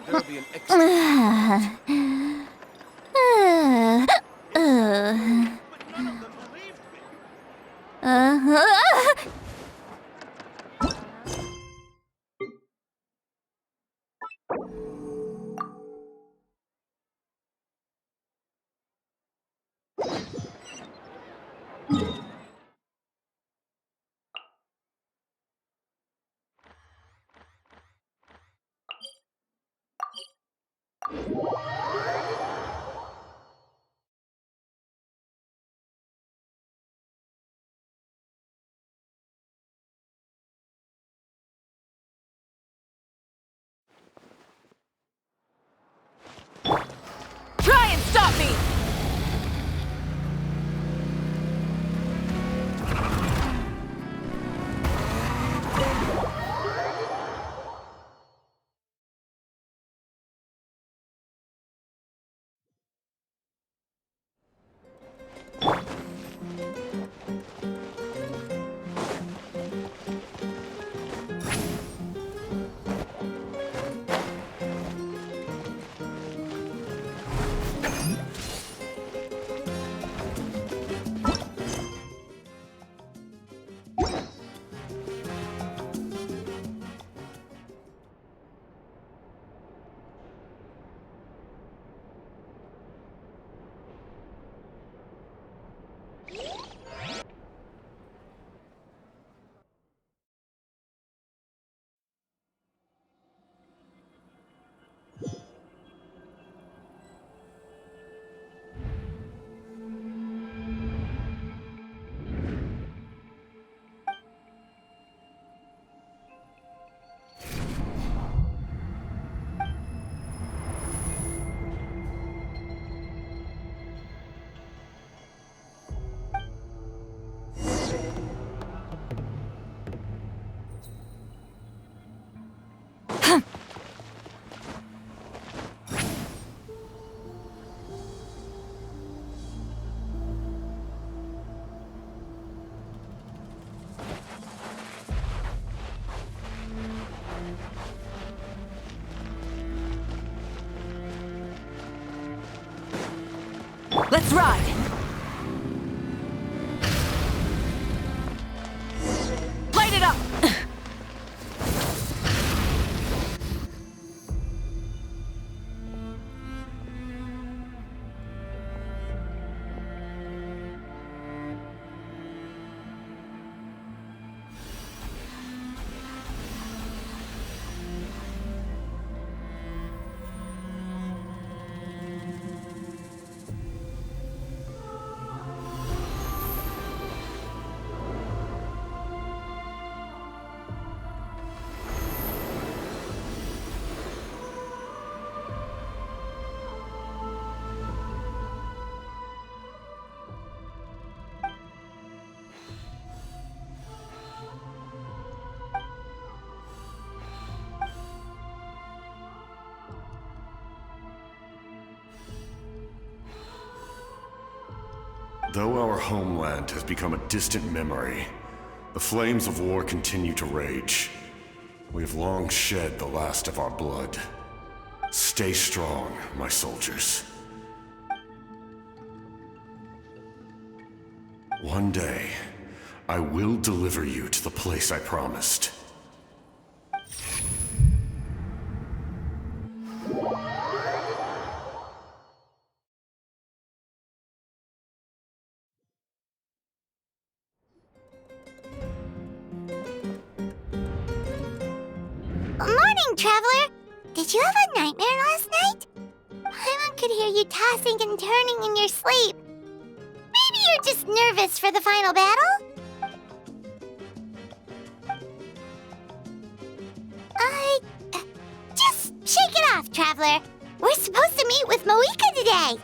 It'll be an excellent. But none of them believed me. Try and stop me! Let's ride! Light it up! Though our homeland has become a distant memory, the flames of war continue to rage. We have long shed the last of our blood. Stay strong, my soldiers. One day, I will deliver you to the place I promised. Morning, Traveler! Did you have a nightmare last night? Paimon could hear you tossing and turning in your sleep. Maybe you're just nervous for the final battle? Just shake it off, Traveler. We're supposed to meet with Moika today.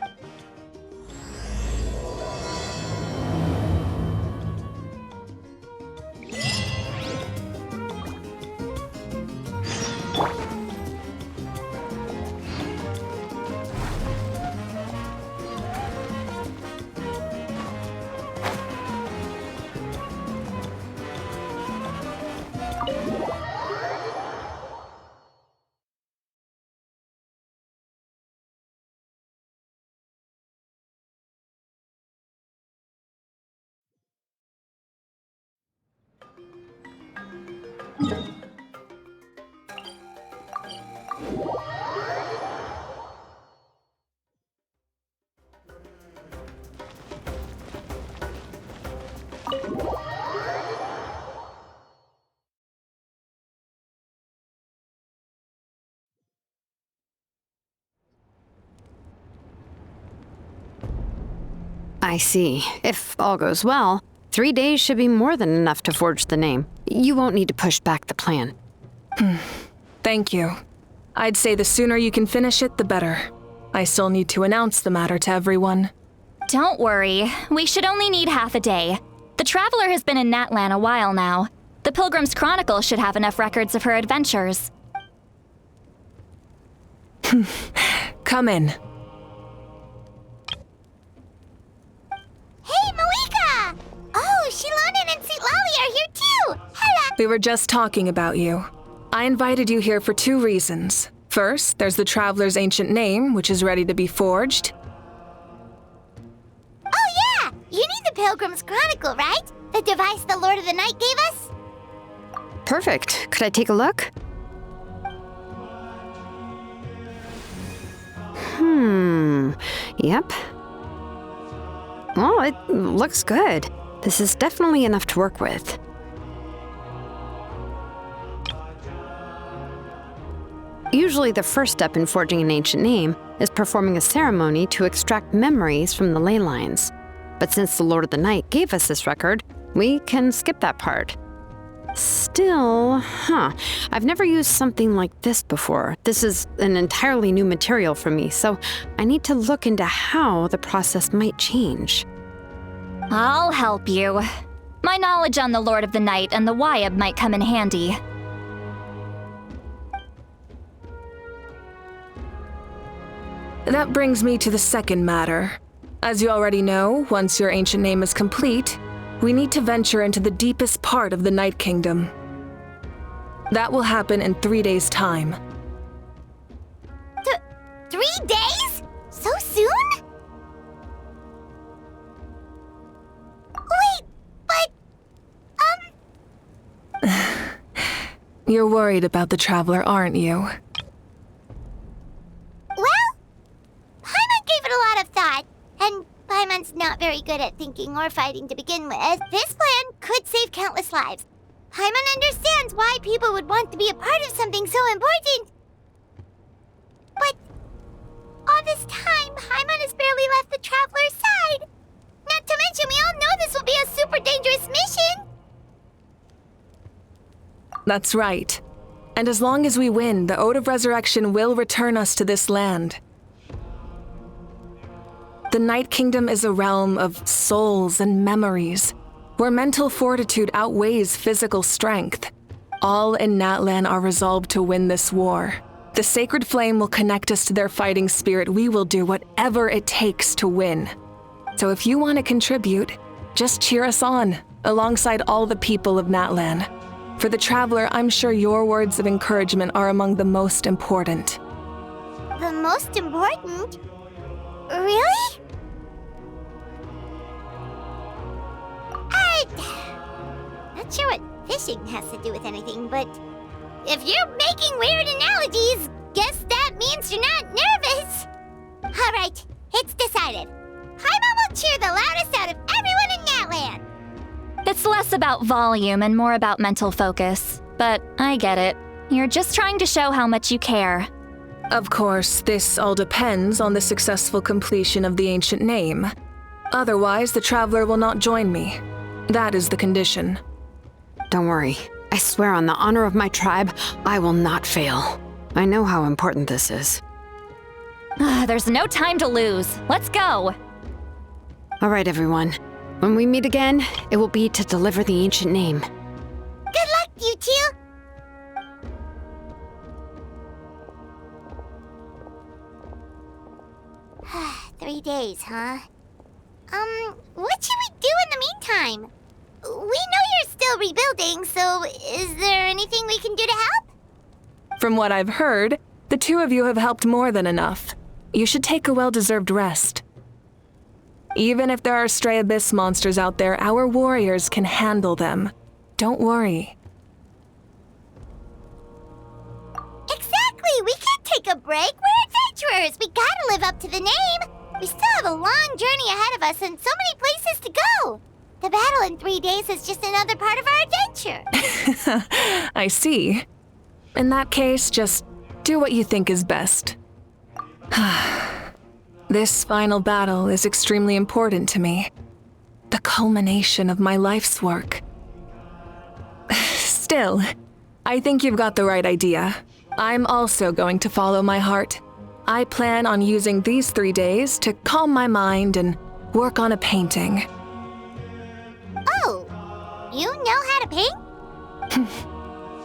I see. If all goes well, 3 days should be more than enough to forge the name. You won't need to push back the plan. Thank you. I'd say the sooner you can finish it, the better. I still need to announce the matter to everyone. Don't worry. We should only need half a day. The Traveler has been in Natlan a while now. The Pilgrim's Chronicle should have enough records of her adventures. Come in. Hey, Malika! Oh, Shilonen and Citlali are here too! Hello! We were just talking about you. I invited you here for 2 reasons. First, there's the Traveler's ancient name, which is ready to be forged. Oh yeah! You need the Pilgrim's Chronicle, right? The device the Lord of the Night gave us? Perfect. Could I take a look? Yep. Well, it looks good. This is definitely enough to work with. Usually the first step in forging an ancient name is performing a ceremony to extract memories from the ley lines. But since the Lord of the Night gave us this record, we can skip that part. Still, I've never used something like this before. This is an entirely new material for me, so I need to look into how the process might change. I'll help you. My knowledge on the Lord of the Night and the Wyab might come in handy. That brings me to the second matter. As you already know, once your ancient name is complete, we need to venture into the deepest part of the Night Kingdom. That will happen in 3 days' time. 3 days? So soon? Wait, but... You're worried about the Traveler, aren't you? Well, Paimon gave it a lot of thought, and Paimon's not very good at thinking or fighting to begin with. This plan could save countless lives. Paimon understands why people would want to be a part of something so important. But all this time, Paimon has barely left the Traveler's side. Not to mention, we all know this will be a super dangerous mission. That's right. And as long as we win, the Ode of Resurrection will return us to this land. The Night Kingdom is a realm of souls and memories, where mental fortitude outweighs physical strength. All in Natlan are resolved to win this war. The sacred flame will connect us to their fighting spirit. We will do whatever it takes to win. So if you want to contribute, just cheer us on, alongside all the people of Natlan. For the Traveler, I'm sure your words of encouragement are among the most important. The most important? Really? Not sure what fishing has to do with anything, but if you're making weird analogies, guess that means you're not nervous. All right, it's decided. Paimon will cheer the loudest out of everyone in Natlan. It's less about volume and more about mental focus. But I get it. You're just trying to show how much you care. Of course, this all depends on the successful completion of the ancient name. Otherwise, the Traveler will not join me. That is the condition. Don't worry. I swear on the honor of my tribe, I will not fail. I know how important this is. There's no time to lose. Let's go. All right, everyone. When we meet again, it will be to deliver the ancient name. Good luck, you two. 3 days, huh? What should we do in the meantime? We know you're still rebuilding, so is there anything we can do to help? From what I've heard, the two of you have helped more than enough. You should take a well-deserved rest. Even if there are stray abyss monsters out there, our warriors can handle them. Don't worry. Exactly! We can't break? We're adventurers! We gotta live up to the name! We still have a long journey ahead of us and so many places to go! The battle in 3 days is just another part of our adventure! I see. In that case, just do what you think is best. This final battle is extremely important to me. The culmination of my life's work. Still, I think you've got the right idea. I'm also going to follow my heart. I plan on using these 3 days to calm my mind and work on a painting. Oh, you know how to paint?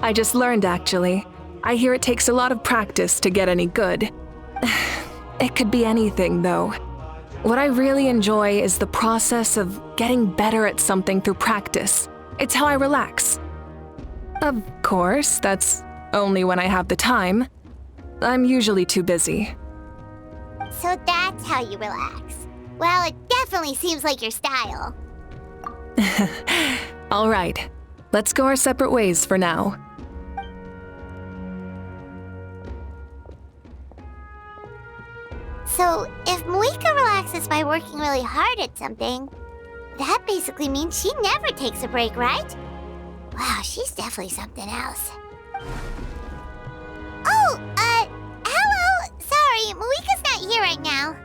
I just learned, actually. I hear it takes a lot of practice to get any good. It could be anything, though. What I really enjoy is the process of getting better at something through practice. It's how I relax. Of course, that's only when I have the time. I'm usually too busy. So that's how you relax. Well, it definitely seems like your style. All right, let's go our separate ways for now. So, if Moika relaxes by working really hard at something, that basically means she never takes a break, right? Wow, she's definitely something else. Oh, hello! Sorry, Moika's not here right now.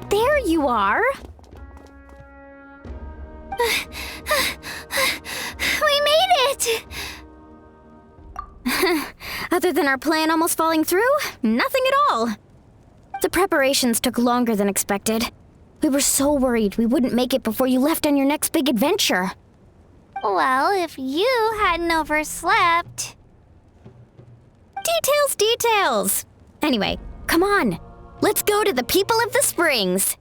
There you are. We made it! Other than our plan almost falling through, nothing at all. The preparations took longer than expected. We were so worried we wouldn't make it before you left on your next big adventure. Well, if you hadn't overslept... Details! Anyway, come on. Let's go to the people of the springs.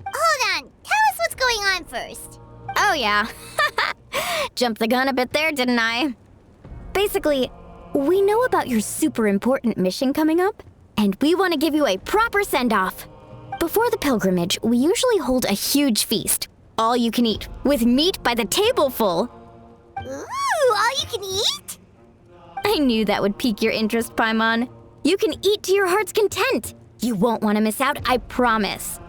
Hold on, tell us what's going on first. Oh yeah. Jumped the gun a bit there, didn't I? Basically, we know about your super important mission coming up, and we want to give you a proper send-off. Before the pilgrimage, we usually hold a huge feast. All you can eat, with meat by the tableful. Ooh, all you can eat? I knew that would pique your interest, Paimon. You can eat to your heart's content. You won't want to miss out, I promise.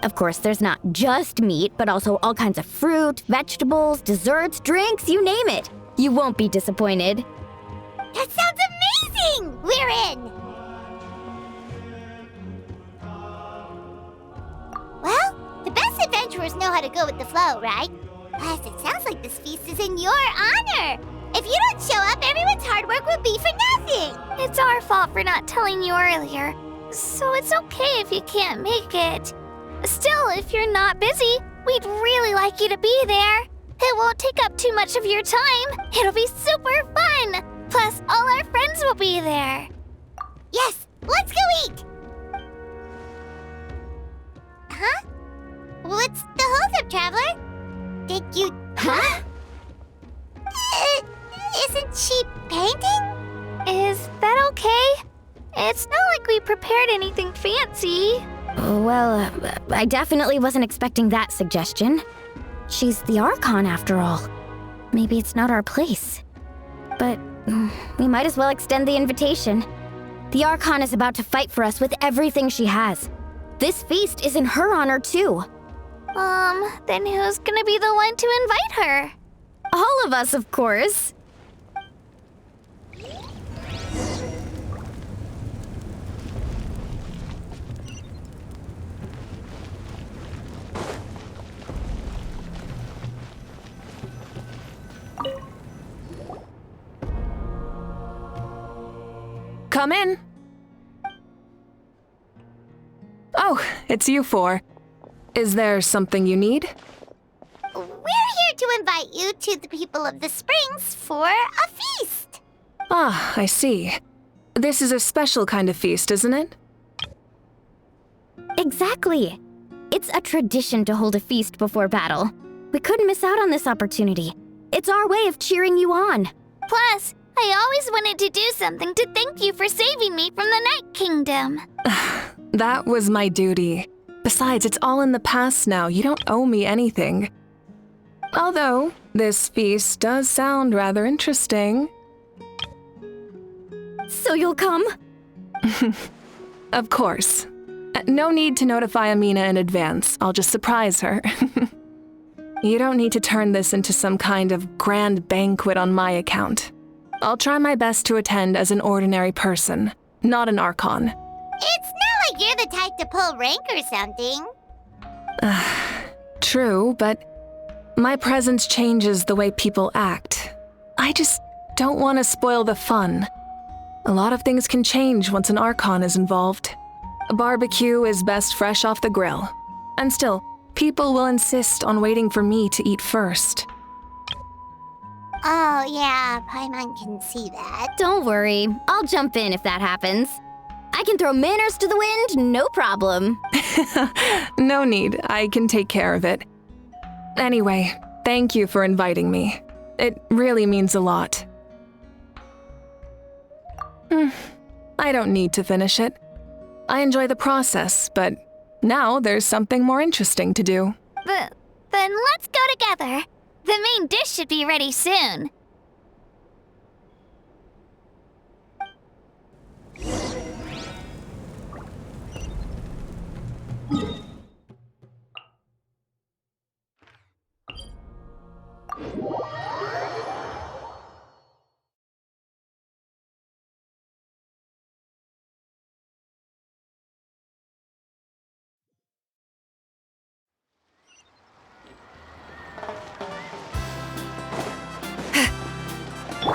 Of course, there's not just meat, but also all kinds of fruit, vegetables, desserts, drinks, you name it. You won't be disappointed. That sounds amazing! We're in! Well, the best adventurers know how to go with the flow, right? Plus, it sounds like this feast is in your honor. If you don't show up, everyone's hard work will be for nothing. It's our fault for not telling you earlier. So it's okay if you can't make it. Still, if you're not busy, we'd really like you to be there. It won't take up too much of your time. It'll be super fun. Plus, all our friends will be there. Yes, let's go eat. Huh? What's the holdup, Traveler? Did you... Huh? Isn't she painting? Is that okay? It's not like we prepared anything fancy. Well, I definitely wasn't expecting that suggestion. She's the Archon, after all. Maybe it's not our place. But we might as well extend the invitation. The Archon is about to fight for us with everything she has. This feast is in her honor, too. Then who's gonna be the one to invite her? All of us, of course. Come in. Oh, it's you four. Is there something you need? We're here to invite you to the people of the springs for a feast. Ah, I see. This is a special kind of feast, isn't it? Exactly. It's a tradition to hold a feast before battle. We couldn't miss out on this opportunity. It's our way of cheering you on. Plus, I always wanted to do something to thank you for saving me from the Night Kingdom. That was my duty. Besides, it's all in the past now. You don't owe me anything. Although, this feast does sound rather interesting. So you'll come? Of course. No need to notify Amina in advance. I'll just surprise her. You don't need to turn this into some kind of grand banquet on my account. I'll try my best to attend as an ordinary person, not an Archon. It's not like you're the type to pull rank or something. True, but my presence changes the way people act. I just don't want to spoil the fun. A lot of things can change once an Archon is involved. A barbecue is best fresh off the grill. And still, people will insist on waiting for me to eat first. Oh, yeah, Paimon can see that. Don't worry, I'll jump in if that happens. I can throw manners to the wind, no problem. No need, I can take care of it. Anyway, thank you for inviting me. It really means a lot. I don't need to finish it. I enjoy the process, but now there's something more interesting to do. Then let's go together. The main dish should be ready soon.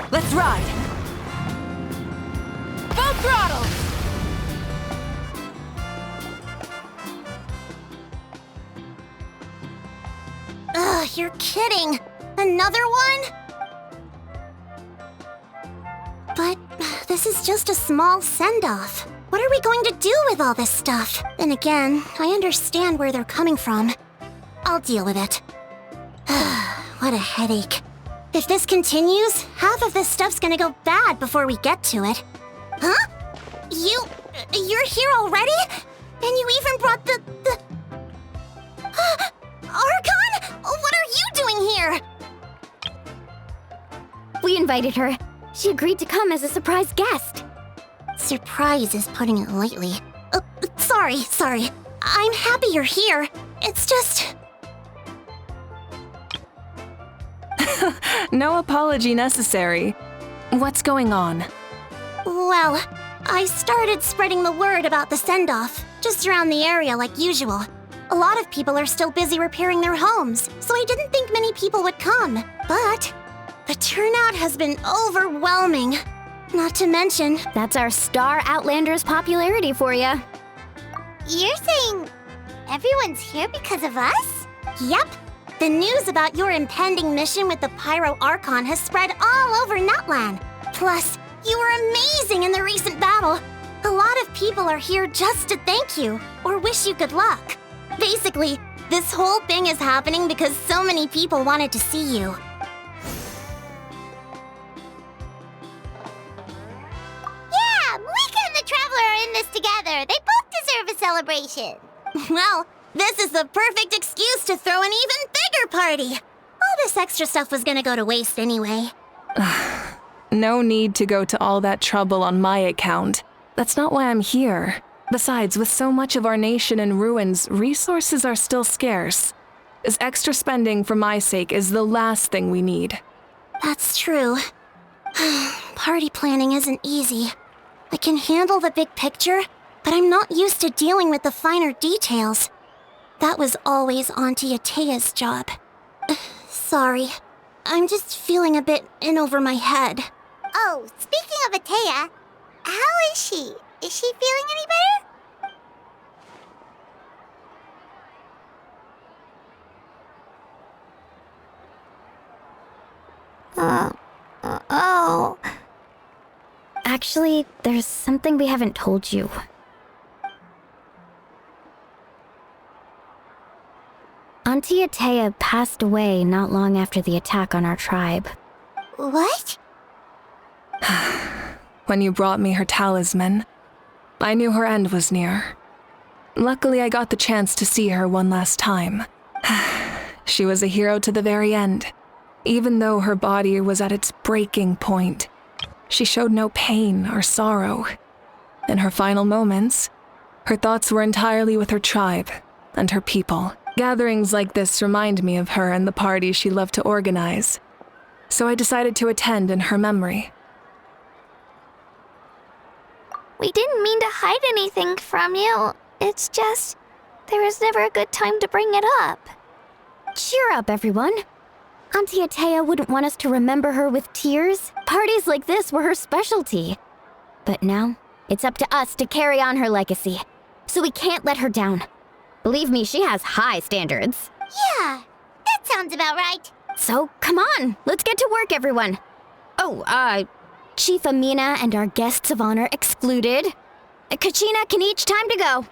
Let's ride! Full throttle! Ugh, you're kidding. Another one? But this is just a small send-off. What are we going to do with all this stuff? And again, I understand where they're coming from. I'll deal with it. What a headache. If this continues, half of this stuff's gonna go bad before we get to it. Huh? You're here already? And you even brought the... Archon? What are you doing here? We invited her. She agreed to come as a surprise guest. Surprise is putting it lightly. Sorry. I'm happy you're here. It's just... No apology necessary. What's going on? Well, I started spreading the word about the send-off, just around the area like usual. A lot of people are still busy repairing their homes, so I didn't think many people would come. But the turnout has been overwhelming. Not to mention... That's our star Outlander's popularity for you. You're saying everyone's here because of us? Yep. The news about your impending mission with the Pyro Archon has spread all over Natlan. Plus, you were amazing in the recent battle. A lot of people are here just to thank you, or wish you good luck. Basically, this whole thing is happening because so many people wanted to see you. Yeah, Malika and the Traveler are in this together. They both deserve a celebration. Well, this is the perfect excuse to throw an even bigger party. All this extra stuff was gonna go to waste anyway. No need to go to all that trouble on my account. That's not why I'm here. Besides, with so much of our nation in ruins, resources are still scarce. This extra spending for my sake is the last thing we need. That's true. Party planning isn't easy. I can handle the big picture, but I'm not used to dealing with the finer details. That was always Auntie Atea's job. Sorry. I'm just feeling a bit in over my head. Oh, speaking of Atea, how is she? Is she feeling any better? Oh. Actually, there's something we haven't told you. Auntie Atea passed away not long after the attack on our tribe. What? When you brought me her talisman, I knew her end was near. Luckily, I got the chance to see her one last time. She was a hero to the very end, even though her body was at its breaking point. She showed no pain or sorrow. In her final moments, her thoughts were entirely with her tribe and her people. Gatherings like this remind me of her and the parties she loved to organize, so I decided to attend in her memory. We didn't mean to hide anything from you. It's just, there was never a good time to bring it up. Cheer up, everyone. Auntie Atea wouldn't want us to remember her with tears. Parties like this were her specialty. But now, it's up to us to carry on her legacy. So we can't let her down. Believe me, she has high standards. Yeah, that sounds about right. So, come on, let's get to work, everyone. Oh, Chief Amina and our guests of honor excluded. Kachina can each time to go.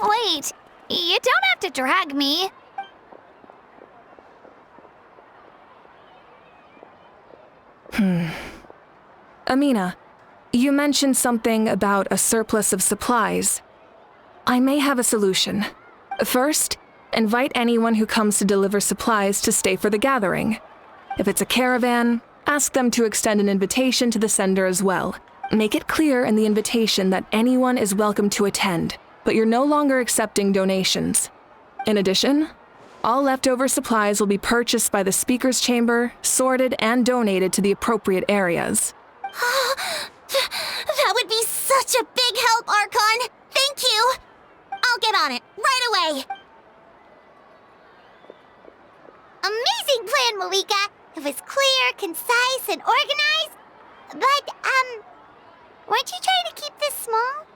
Wait, you don't have to drag me. Amina, you mentioned something about a surplus of supplies. I may have a solution. First, invite anyone who comes to deliver supplies to stay for the gathering. If it's a caravan, ask them to extend an invitation to the sender as well. Make it clear in the invitation that anyone is welcome to attend, but you're no longer accepting donations. In addition, all leftover supplies will be purchased by the speaker's chamber, sorted, and donated to the appropriate areas. That would be such a big help, Archon! Thank you! I'll get on it, right away! Amazing plan, Malika! It was clear, concise, and organized. But, weren't you trying to keep this small?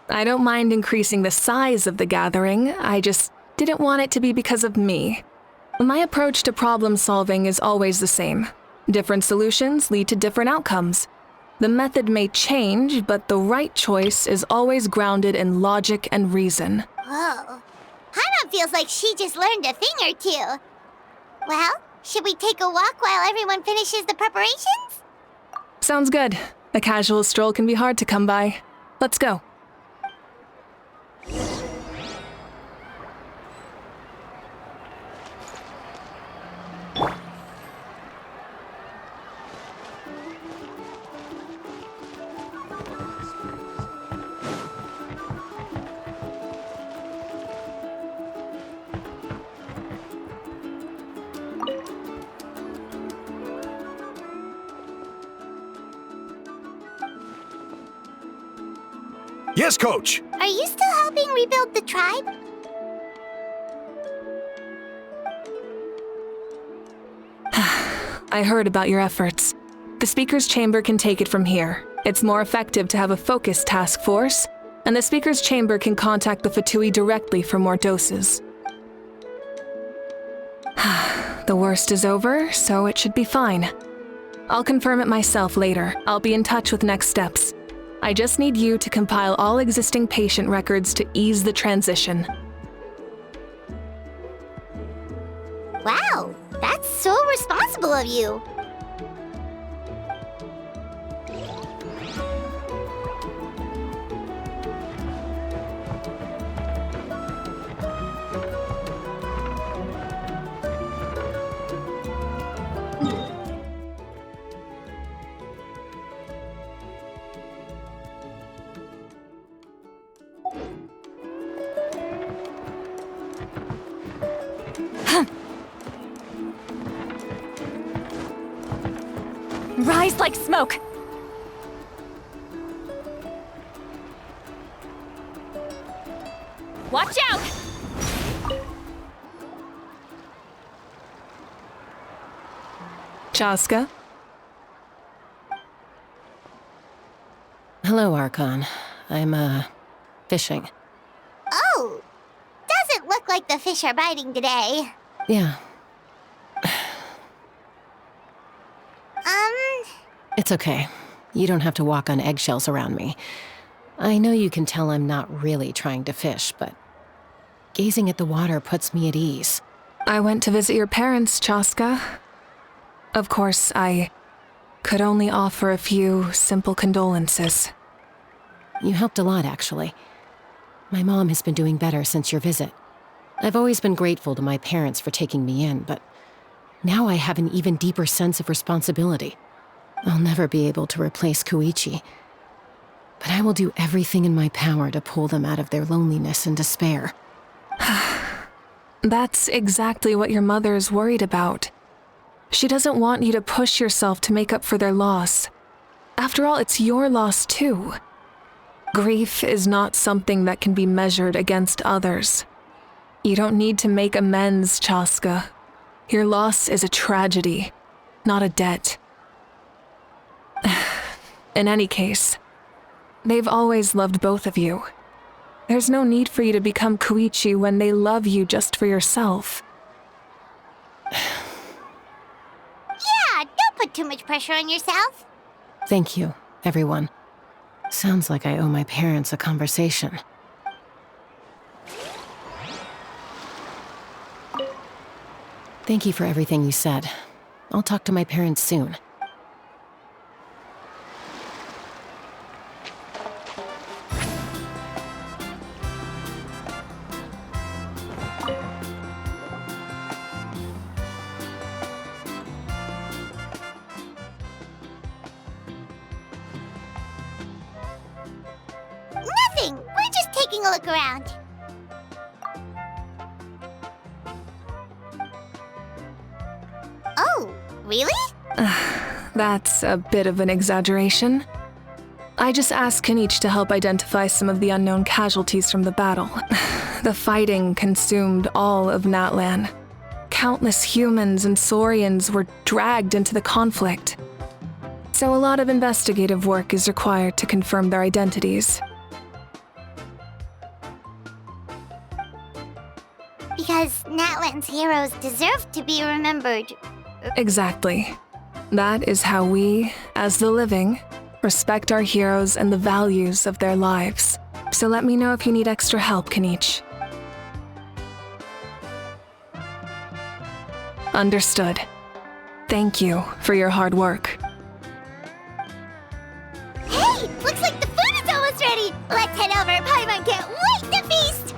I don't mind increasing the size of the gathering, I just didn't want it to be because of me. My approach to problem solving is always the same. Different solutions lead to different outcomes. The method may change, but the right choice is always grounded in logic and reason. Whoa. Hana feels like she just learned a thing or two. Well, should we take a walk while everyone finishes the preparations? Sounds good. A casual stroll can be hard to come by. Let's go. Yes, Coach! Are you still helping rebuild the tribe? I heard about your efforts. The Speaker's Chamber can take it from here. It's more effective to have a focused task force, and the Speaker's Chamber can contact the Fatui directly for more doses. The worst is over, so it should be fine. I'll confirm it myself later. I'll be in touch with next steps. I just need you to compile all existing patient records to ease the transition. Wow, that's so responsible of you. Rise like smoke! Watch out! Chaska? Hello, Archon. I'm, fishing. Oh, doesn't look like the fish are biting today. Yeah, it's okay. You don't have to walk on eggshells around me. I know you can tell I'm not really trying to fish, but gazing at the water puts me at ease. I went to visit your parents, Chaska. Of course, I could only offer a few simple condolences. You helped a lot, actually. My mom has been doing better since your visit. I've always been grateful to my parents for taking me in, but Now I have an even deeper sense of responsibility. I'll never be able to replace Koichi, but I will do everything in my power to pull them out of their loneliness and despair. That's exactly what your mother is worried about. She doesn't want you to push yourself to make up for their loss. After all, it's your loss too. Grief is not something that can be measured against others. You don't need to make amends, Chaska. Your loss is a tragedy, not a debt. In any case, they've always loved both of you. There's no need for you to become Koichi when they love you just for yourself. Yeah, don't put too much pressure on yourself. Thank you, everyone. Sounds like I owe my parents a conversation. Thank you for everything you said. I'll talk to my parents soon. Nothing. We're just taking a look around. Oh, really? That's a bit of an exaggeration. I just asked Kenichi to help identify some of the unknown casualties from the battle. The fighting consumed all of Natlan. Countless humans and Saurians were dragged into the conflict. So a lot of investigative work is required to confirm their identities. Because Natlan's heroes deserve to be remembered. Exactly. That is how we, as the living, respect our heroes and the values of their lives. So let me know if you need extra help, Kenichi. Understood. Thank you for your hard work. Hey, looks like the food is almost ready. Let's head over. Paimon can't wait to feast.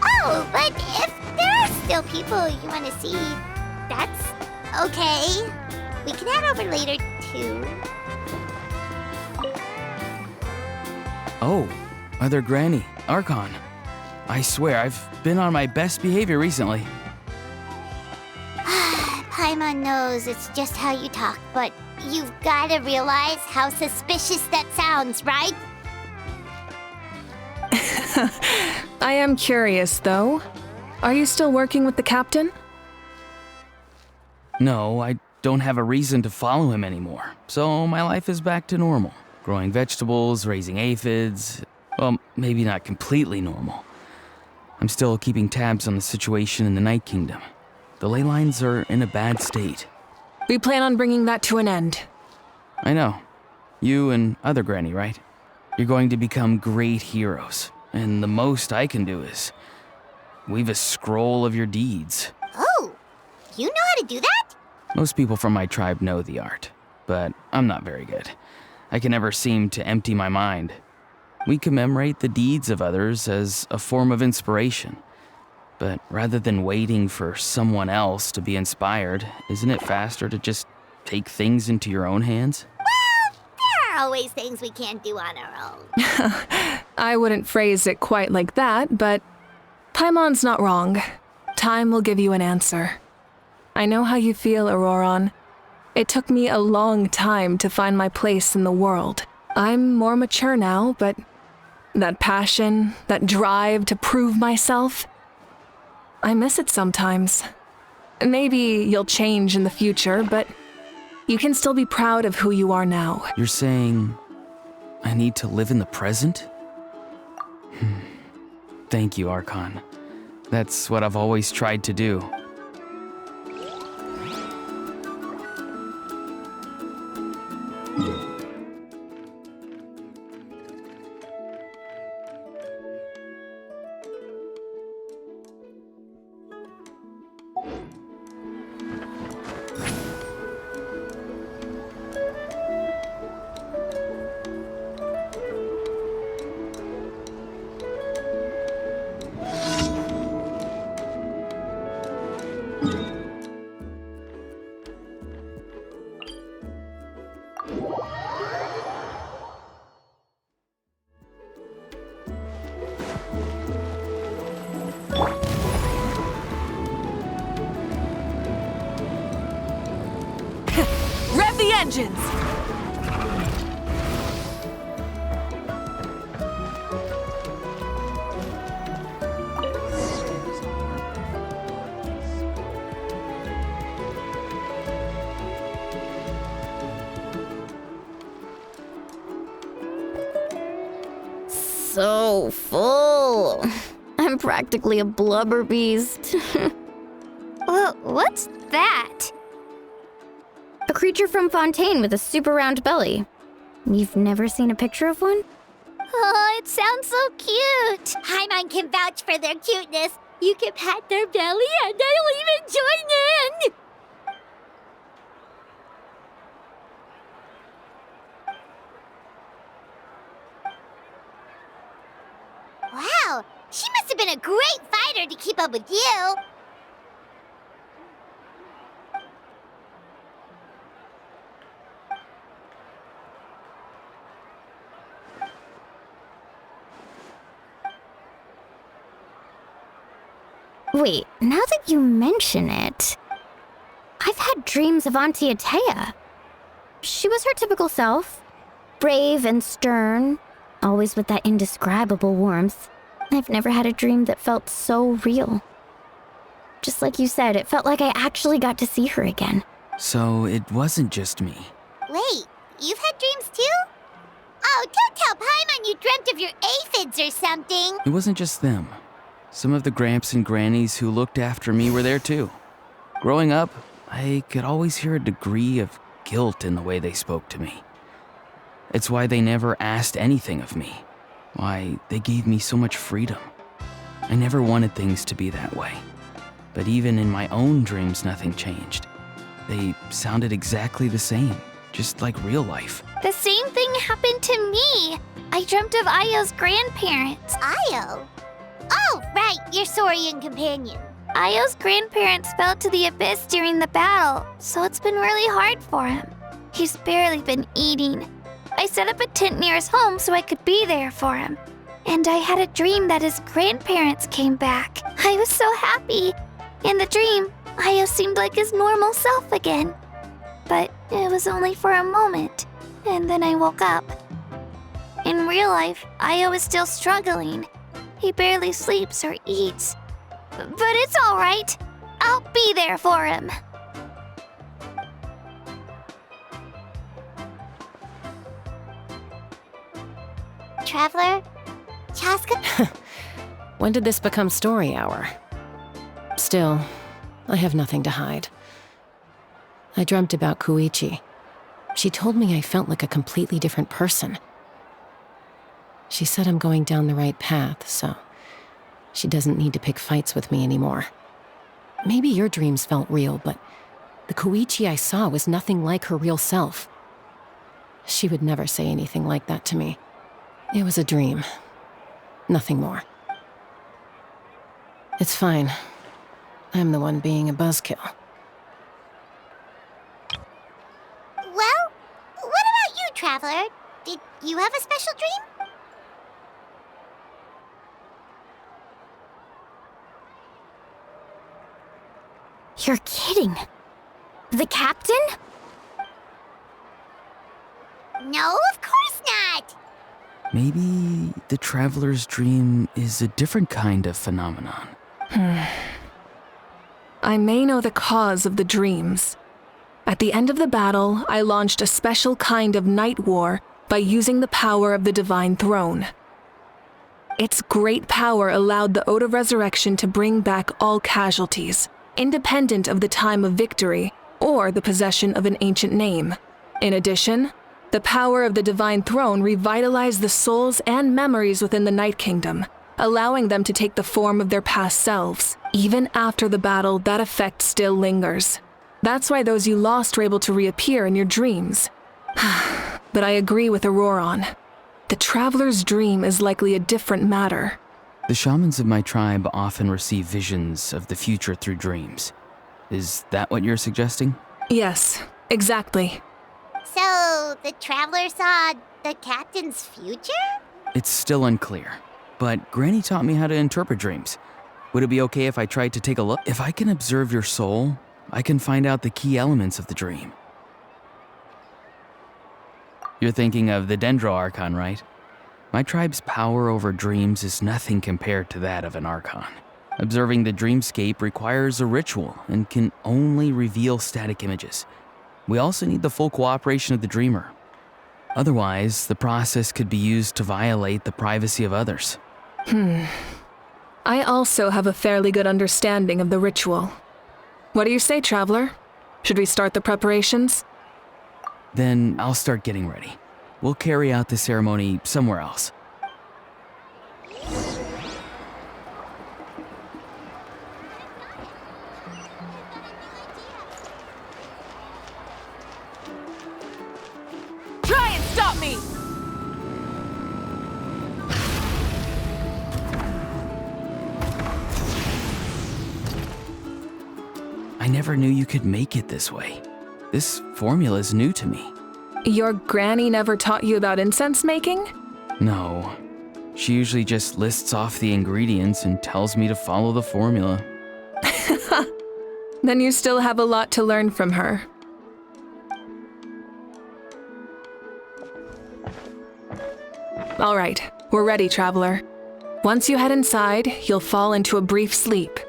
Oh, but if there are still people you want to see, that's okay. We can head over later, too. Oh, Mother Granny, Archon. I swear, I've been on my best behavior recently. Paimon knows it's just how you talk, but you've got to realize how suspicious that sounds, right? I am curious, though. Are you still working with the captain? No, I don't have a reason to follow him anymore, so my life is back to normal. Growing vegetables, raising aphids. Well, maybe not completely normal. I'm still keeping tabs on the situation in the Night Kingdom. The ley lines are in a bad state. We plan on bringing that to an end. I know. You and Other Granny, right? You're going to become great heroes, and the most I can do is weave a scroll of your deeds. Oh, you know how to do that? Most people from my tribe know the art, but I'm not very good. I can never seem to empty my mind. We commemorate the deeds of others as a form of inspiration. But rather than waiting for someone else to be inspired, isn't it faster to just take things into your own hands? Well, there are always things we can't do on our own. I wouldn't phrase it quite like that, but Paimon's not wrong. Time will give you an answer. I know how you feel, Auroron. It took me a long time to find my place in the world. I'm more mature now, but that passion, that drive to prove myself, I miss it sometimes. Maybe you'll change in the future, but you can still be proud of who you are now. You're saying I need to live in the present? Thank you, Archon. That's what I've always tried to do. the engines! So full. I'm practically a blubber beast. Well, what's that? A creature from Fontaine with a super round belly. You've never seen a picture of one? Oh, it sounds so cute. Paimon can vouch for their cuteness. You can pat their belly and they'll even join in! Wow, she must have been a great fighter to keep up with you. Wait, now that you mention it, I've had dreams of Auntie Atea. She was her typical self, brave and stern, always with that indescribable warmth. I've never had a dream that felt so real. Just like you said, it felt like I actually got to see her again. So it wasn't just me. Wait, you've had dreams too? Oh, don't tell Paimon you dreamt of your aphids or something. It wasn't just them. Some of the gramps and grannies who looked after me were there too. Growing up, I could always hear a degree of guilt in the way they spoke to me. It's why they never asked anything of me. Why they gave me so much freedom. I never wanted things to be that way. But even in my own dreams, nothing changed. They sounded exactly the same, just like real life. The same thing happened to me. I dreamt of Ayo's grandparents. Ayo? Oh, right, your Saurian companion. Ayo's grandparents fell to the abyss during the battle, so it's been really hard for him. He's barely been eating. I set up a tent near his home so I could be there for him. And I had a dream that his grandparents came back. I was so happy. In the dream, Ayo seemed like his normal self again. But it was only for a moment, and then I woke up. In real life, Ayo is still struggling. He barely sleeps or eats. But it's all right. I'll be there for him. Traveler? Chaska? When did this become story hour? Still, I have nothing to hide. I dreamt about Koichi. She told me I felt like a completely different person. She said I'm going down the right path, so she doesn't need to pick fights with me anymore. Maybe your dreams felt real, but the Koichi I saw was nothing like her real self. She would never say anything like that to me. It was a dream. Nothing more. It's fine. I'm the one being a buzzkill. Well, what about you, Traveler? Did you have a special dream? You're kidding. The captain? No, of course not. Maybe the traveler's dream is a different kind of phenomenon. I may know the cause of the dreams. At the end of the battle, I launched a special kind of night war by using the power of the Divine Throne. Its great power allowed the Ode of Resurrection to bring back all casualties, independent of the time of victory or the possession of an ancient name. In addition, the power of the Divine Throne revitalized the souls and memories within the Night Kingdom, allowing them to take the form of their past selves. Even after the battle, that effect still lingers. That's why those you lost were able to reappear in your dreams. But I agree with Auroron. The Traveler's dream is likely a different matter. The shamans of my tribe often receive visions of the future through dreams. Is that what you're suggesting? Yes, exactly. So, the Traveler saw the captain's future? It's still unclear, but Granny taught me how to interpret dreams. Would it be okay if I tried to take a look? If I can observe your soul, I can find out the key elements of the dream. You're thinking of the Dendro Archon, right? My tribe's power over dreams is nothing compared to that of an Archon. Observing the dreamscape requires a ritual and can only reveal static images. We also need the full cooperation of the dreamer. Otherwise, the process could be used to violate the privacy of others. I also have a fairly good understanding of the ritual. What do you say, Traveler? Should we start the preparations? Then I'll start getting ready. We'll carry out the ceremony somewhere else. Try and stop me! I never knew you could make it this way. This formula is new to me. Your granny never taught you about incense making? No. She usually just lists off the ingredients and tells me to follow the formula. Then you still have a lot to learn from her. All right, we're ready, Traveler. Once you head inside, you'll fall into a brief sleep.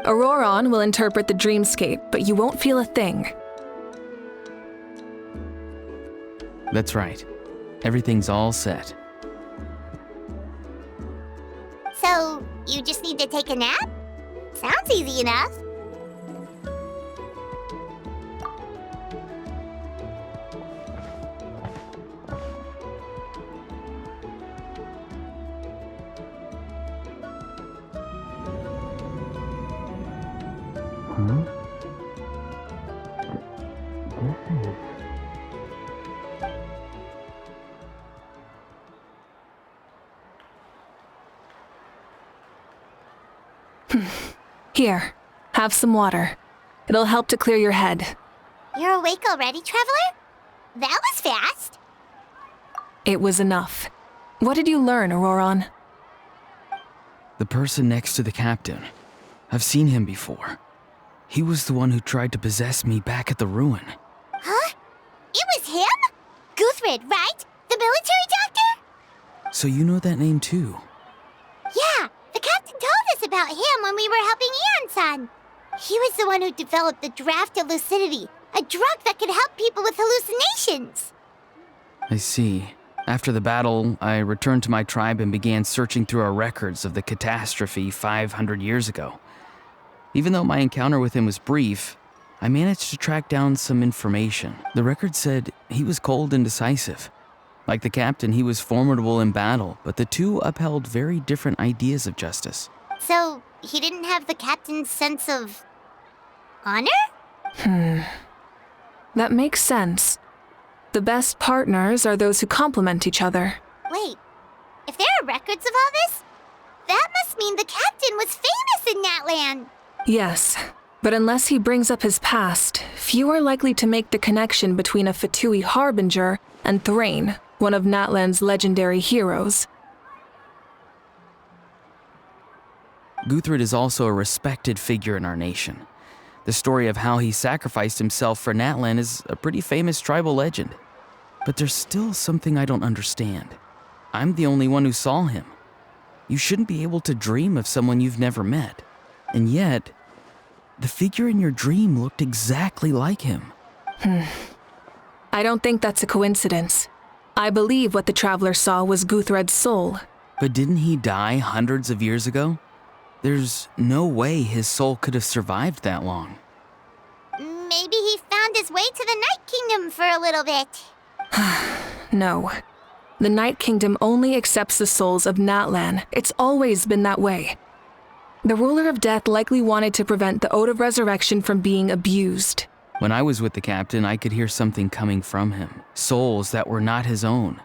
Auroron will interpret the dreamscape, but you won't feel a thing. That's right. Everything's all set. So, you just need to take a nap? Sounds easy enough. Here, have some water. It'll help to clear your head. You're awake already, Traveler? That was fast. It was enough. What did you learn, Auroron? The person next to the captain. I've seen him before. He was the one who tried to possess me back at the ruin. Huh? It was him? Guthrid, right? The military doctor? So you know that name too? Yeah, the captain told us about him when we were helping Eon-san. He was the one who developed the draft of lucidity, a drug that could help people with hallucinations. I see. After the battle, I returned to my tribe and began searching through our records of the catastrophe 500 years ago. Even though my encounter with him was brief, I managed to track down some information. The record said he was cold and decisive. Like the captain, he was formidable in battle, but the two upheld very different ideas of justice. So, he didn't have the captain's sense of honor? That makes sense. The best partners are those who complement each other. Wait, if there are records of all this, that must mean the captain was famous in Natlan. Yes, but unless he brings up his past, few are likely to make the connection between a Fatui harbinger and Thrain, one of Natlan's legendary heroes. Guthrid is also a respected figure in our nation. The story of how he sacrificed himself for Natlan is a pretty famous tribal legend. But there's still something I don't understand. I'm the only one who saw him. You shouldn't be able to dream of someone you've never met. And yet, the figure in your dream looked exactly like him. I don't think that's a coincidence. I believe what the Traveler saw was Guthred's soul. But didn't he die hundreds of years ago? There's no way his soul could have survived that long. Maybe he found his way to the Night Kingdom for a little bit. No. The Night Kingdom only accepts the souls of Natlan. It's always been that way. The Ruler of Death likely wanted to prevent the Ode of Resurrection from being abused. When I was with the captain, I could hear something coming from him. Souls that were not his own.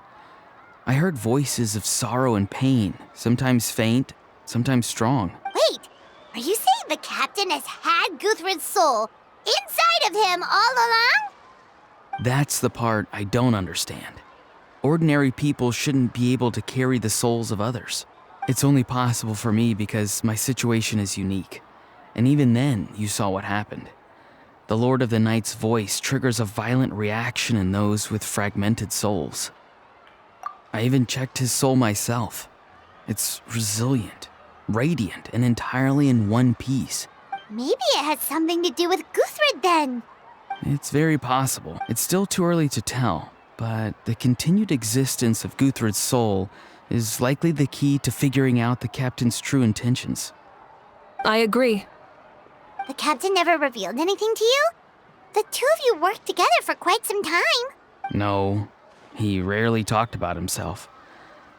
I heard voices of sorrow and pain, sometimes faint, sometimes strong. Wait, are you saying the captain has had Guthrid's soul inside of him all along? That's the part I don't understand. Ordinary people shouldn't be able to carry the souls of others. It's only possible for me because my situation is unique. And even then, you saw what happened. The Lord of the Night's voice triggers a violent reaction in those with fragmented souls. I even checked his soul myself. It's resilient, radiant, and entirely in one piece. Maybe it has something to do with Guthrid then. It's very possible. It's still too early to tell, but the continued existence of Guthrid's soul is likely the key to figuring out the captain's true intentions. I agree. The captain never revealed anything to you? The two of you worked together for quite some time. No, he rarely talked about himself.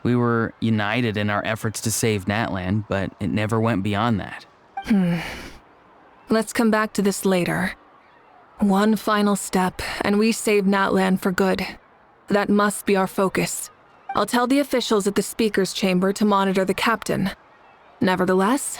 We were united in our efforts to save Natlan, but it never went beyond that. Let's come back to this later. One final step, and we save Natlan for good. That must be our focus. I'll tell the officials at the speaker's chamber to monitor the captain. Nevertheless,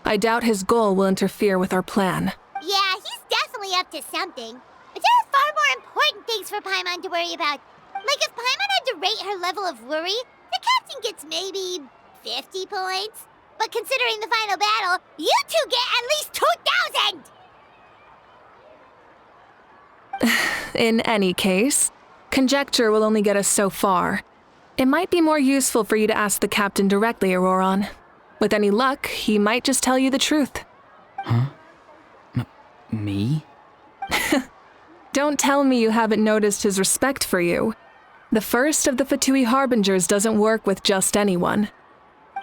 I doubt his goal will interfere with our plan. Yeah, he's definitely up to something. But there are far more important things for Paimon to worry about. Like if Paimon had to rate her level of worry, the captain gets maybe 50 points. But considering the final battle, you two get at least 2,000! In any case, conjecture will only get us so far. It might be more useful for you to ask the captain directly, Auroron. With any luck, he might just tell you the truth. Huh? Me? Don't tell me you haven't noticed his respect for you. The first of the Fatui Harbingers doesn't work with just anyone.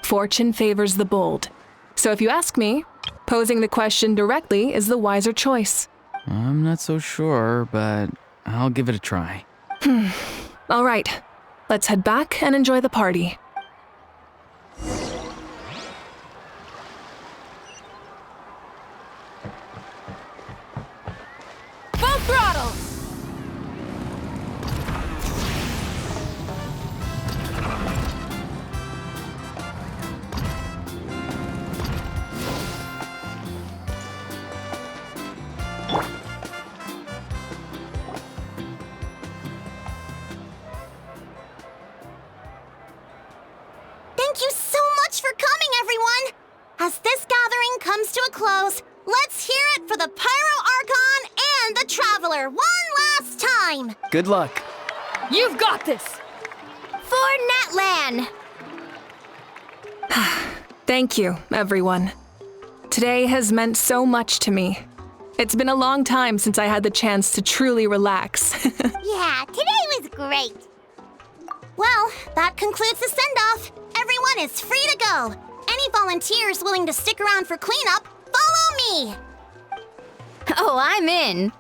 Fortune favors the bold. So if you ask me, posing the question directly is the wiser choice. I'm not so sure, but I'll give it a try. All right, let's head back and enjoy the party. Full throttle! Thank you so much for coming, everyone! As this gathering comes to a close, let's hear it for the Pyro Archon and the Traveler one last time! Good luck. You've got this! For Natlan! Thank you, everyone. Today has meant so much to me. It's been a long time since I had the chance to truly relax. Yeah, today was great. Well, that concludes the send-off. Everyone is free to go. Any volunteers willing to stick around for cleanup, follow me! Oh, I'm in.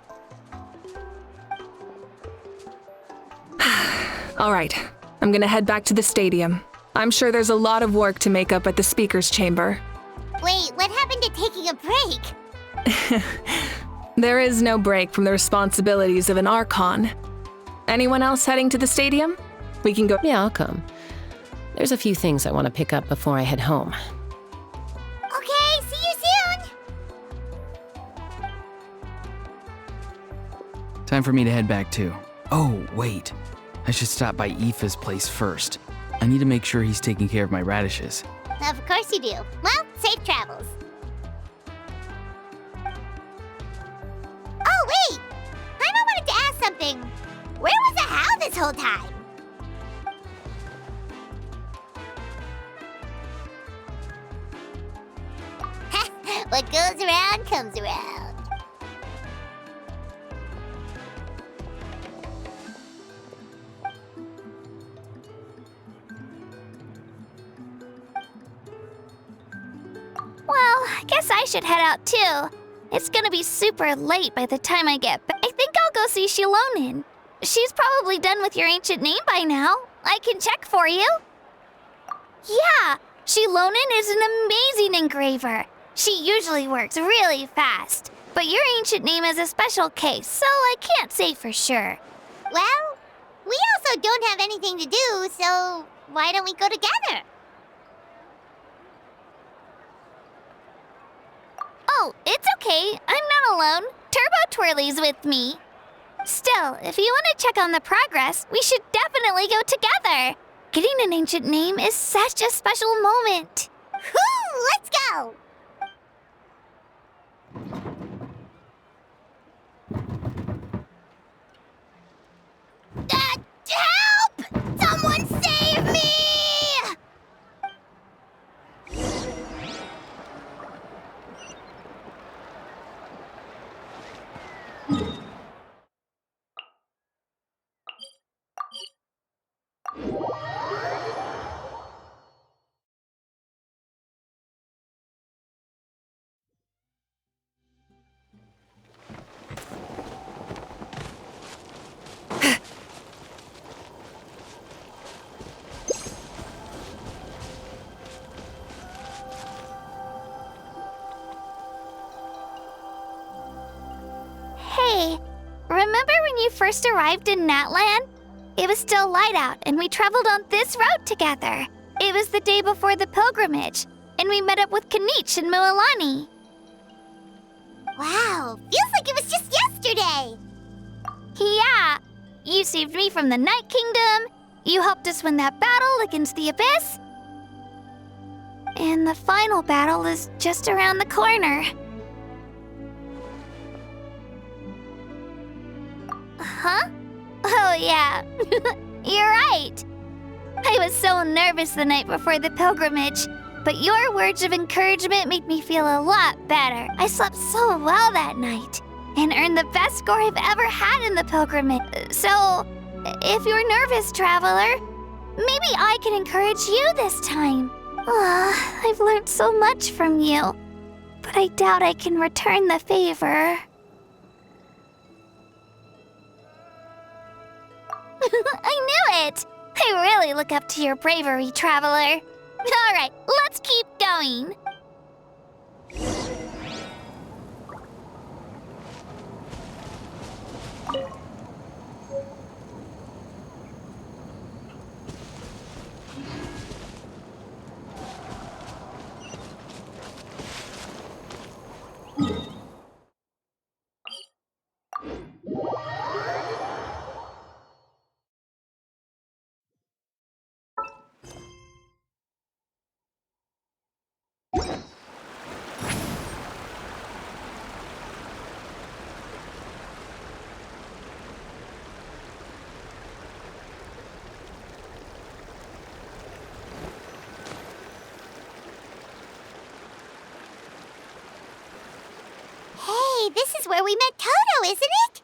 All right, I'm gonna head back to the stadium. I'm sure there's a lot of work to make up at the speaker's chamber. Wait, what happened to taking a break? There is no break from the responsibilities of an Archon. Anyone else heading to the stadium? We can go. Yeah, I'll come. There's a few things I want to pick up before I head home. Okay, see you soon! Time for me to head back too. Oh, wait. I should stop by Aoife's place first. I need to make sure he's taking care of my radishes. Of course you do. Well, safe travels. Oh, wait! I wanted to ask something. Where was the How this whole time? What goes around comes around. Well, I guess I should head out too. It's gonna be super late by the time I get back. I think I'll go see Shilonin. She's probably done with your ancient name by now. I can check for you. Yeah, Shilonin is an amazing engraver. She usually works really fast. But your ancient name is a special case, so I can't say for sure. Well, we also don't have anything to do, so why don't we go together? Oh, it's okay. I'm not alone. Turbo Twirly's with me. Still, if you want to check on the progress, we should definitely go together. Getting an ancient name is such a special moment. Whoo! Let's go! Help! Someone save you first arrived in Natlan? It was still light out, and we traveled on this road together. It was the day before the pilgrimage, and we met up with Kanich and Mualani. Wow, feels like it was just yesterday. Yeah, you saved me from the Night Kingdom, you helped us win that battle against the Abyss, and the final battle is just around the corner. Huh? Oh yeah, you're right. I was so nervous the night before the pilgrimage, but your words of encouragement made me feel a lot better. I slept so well that night, and earned the best score I've ever had in the pilgrimage. So, if you're nervous, traveler, maybe I can encourage you this time. I've learned so much from you, but I doubt I can return the favor. I knew it! I really look up to your bravery, traveler. All right, let's keep going. This is where we met Toto, isn't it?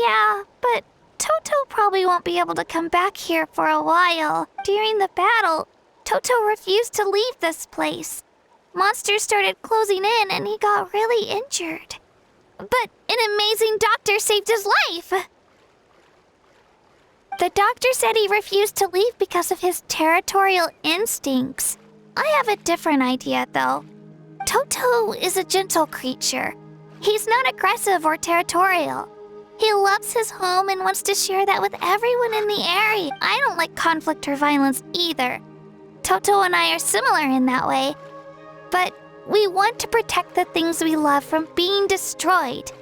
Yeah, but Toto probably won't be able to come back here for a while. During the battle, Toto refused to leave this place. Monsters started closing in and he got really injured. But an amazing doctor saved his life. The doctor said he refused to leave because of his territorial instincts. I have a different idea, though. Toto is a gentle creature. He's not aggressive or territorial. He loves his home and wants to share that with everyone in the area. I don't like conflict or violence either. Toto and I are similar in that way. But we want to protect the things we love from being destroyed.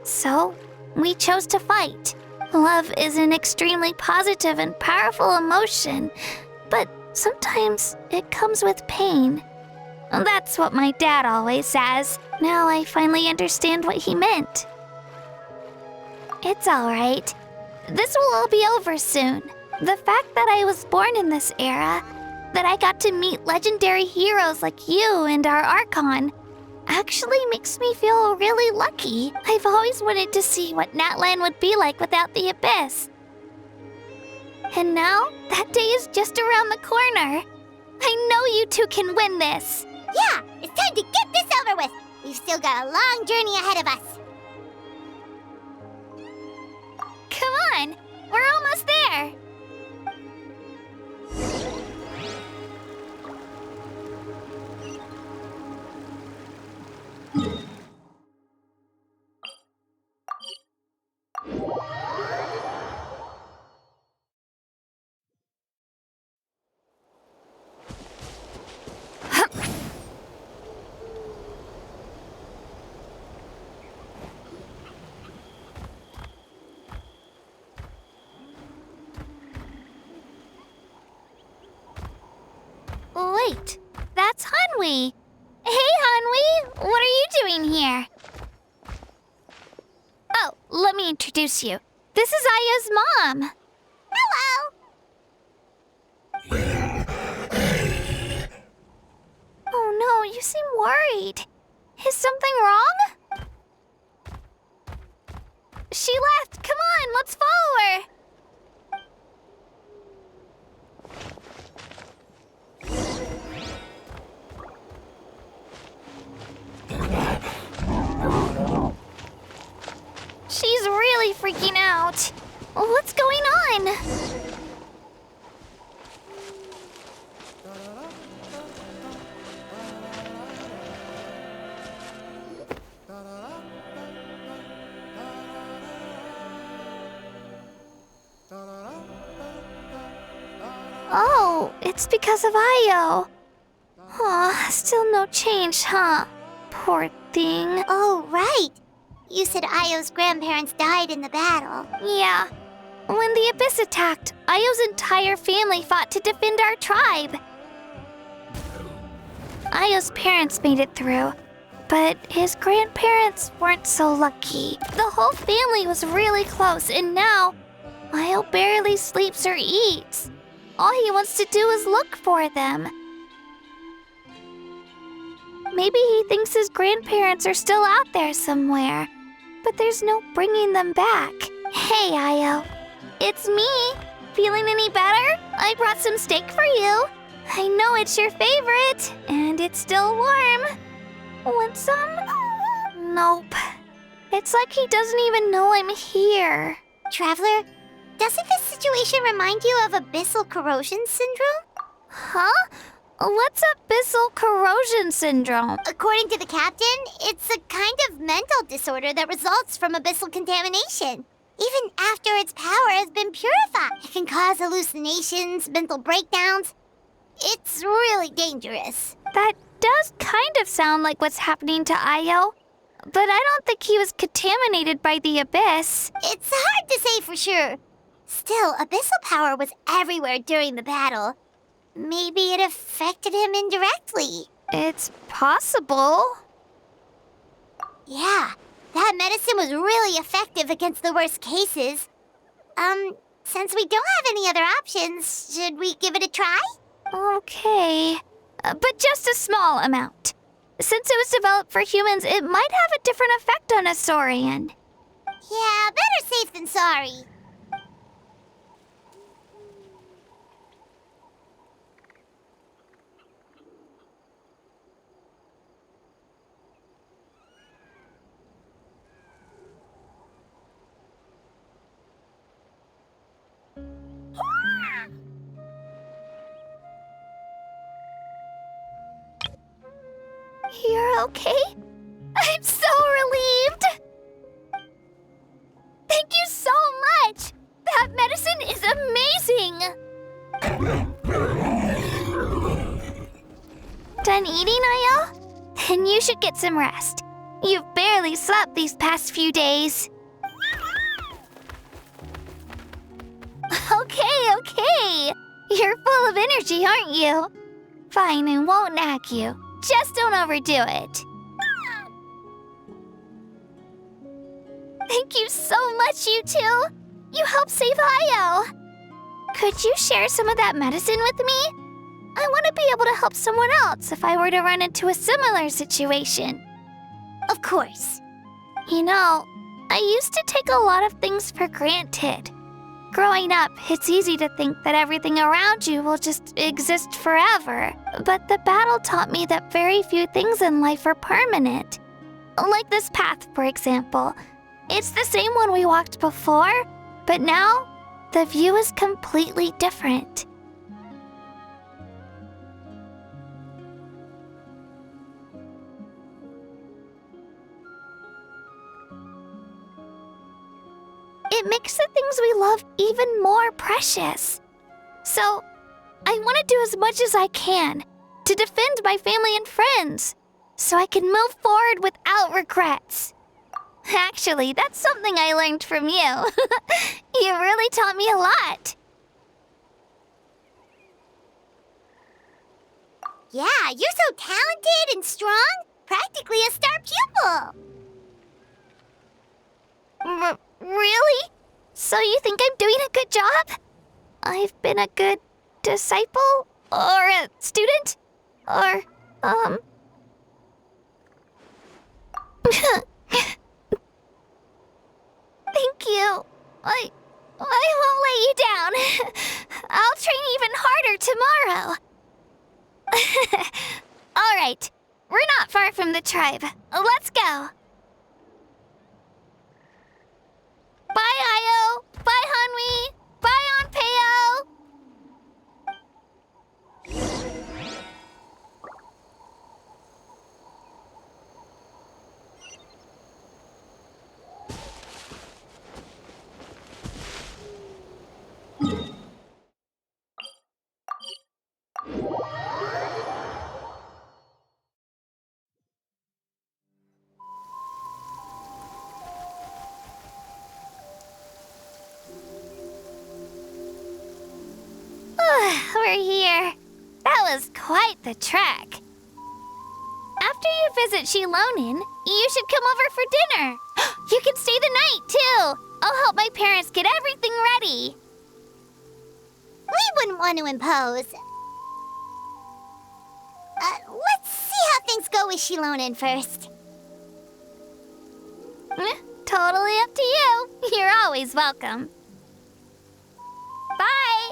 So, we chose to fight. Love is an extremely positive and powerful emotion, but sometimes it comes with pain. That's what my dad always says. Now I finally understand what he meant. It's alright. This will all be over soon. The fact that I was born in this era, that I got to meet legendary heroes like you and our Archon, actually makes me feel really lucky. I've always wanted to see what Natlan would be like without the Abyss. And now, that day is just around the corner. I know you two can win this. Yeah, it's time to get this over with. We've still got a long journey ahead of us. Come on, we're almost there. Wait, that's Hanwi. Hey, Hanwi, what are you doing here? Oh, let me introduce you. This is Aya's mom. Hello. Oh no, you seem worried. Is something wrong? She left. Come on, let's follow her. She's really freaking out. What's going on? Oh, it's because of Io. Aw, still no change, huh? Poor thing. Oh, right. You said Io's grandparents died in the battle. Yeah. When the Abyss attacked, Io's entire family fought to defend our tribe. Io's parents made it through, but his grandparents weren't so lucky. The whole family was really close, and now Io barely sleeps or eats. All he wants to do is look for them. Maybe he thinks his grandparents are still out there somewhere, but there's no bringing them back. Hey, Io. It's me. Feeling any better? I brought some steak for you. I know it's your favorite, and it's still warm. Want some? Nope. It's like he doesn't even know I'm here. Traveler, doesn't this situation remind you of abyssal corrosion syndrome? Huh? What's abyssal corrosion syndrome? According to the captain, it's a kind of mental disorder that results from abyssal contamination. Even after its power has been purified, it can cause hallucinations, mental breakdowns. It's really dangerous. That does kind of sound like what's happening to Io, but I don't think he was contaminated by the Abyss. It's hard to say for sure. Still, abyssal power was everywhere during the battle. Maybe it affected him indirectly. It's possible. Yeah, that medicine was really effective against the worst cases. Since we don't have any other options, should we give it a try? Okay, but just a small amount. Since it was developed for humans, it might have a different effect on a Saurian. Yeah, better safe than sorry. You're okay? I'm so relieved! Thank you so much! That medicine is amazing! Done eating, Io? Then you should get some rest. You've barely slept these past few days. Okay. You're full of energy, aren't you? Fine, I won't nag you. Just don't overdo it. Thank you so much, you two. You helped save Io. Could you share some of that medicine with me? I want to be able to help someone else if I were to run into a similar situation. Of course. You know, I used to take a lot of things for granted. Growing up, it's easy to think that everything around you will just exist forever. But the battle taught me that very few things in life are permanent. Like this path, for example. It's the same one we walked before, but now the view is completely different. It makes the things we love even more precious. So, I want to do as much as I can to defend my family and friends, so I can move forward without regrets. Actually, that's something I learned from you. You really taught me a lot. Yeah, you're so talented and strong. Practically a star pupil. Really? So you think I'm doing a good job? I've been a good disciple? Or a student? Or, Thank you. I won't let you down. I'll train even harder tomorrow. All right. We're not far from the tribe. Let's go. Bye, Io. Bye, Hanwi. Bye, Onpeo. we're here. That was quite the trek. After you visit Shilonin, you should come over for dinner. You can stay the night, too. I'll help my parents get everything ready. We wouldn't want to impose. Let's see how things go with Shilonin first. Totally up to you. You're always welcome. Bye!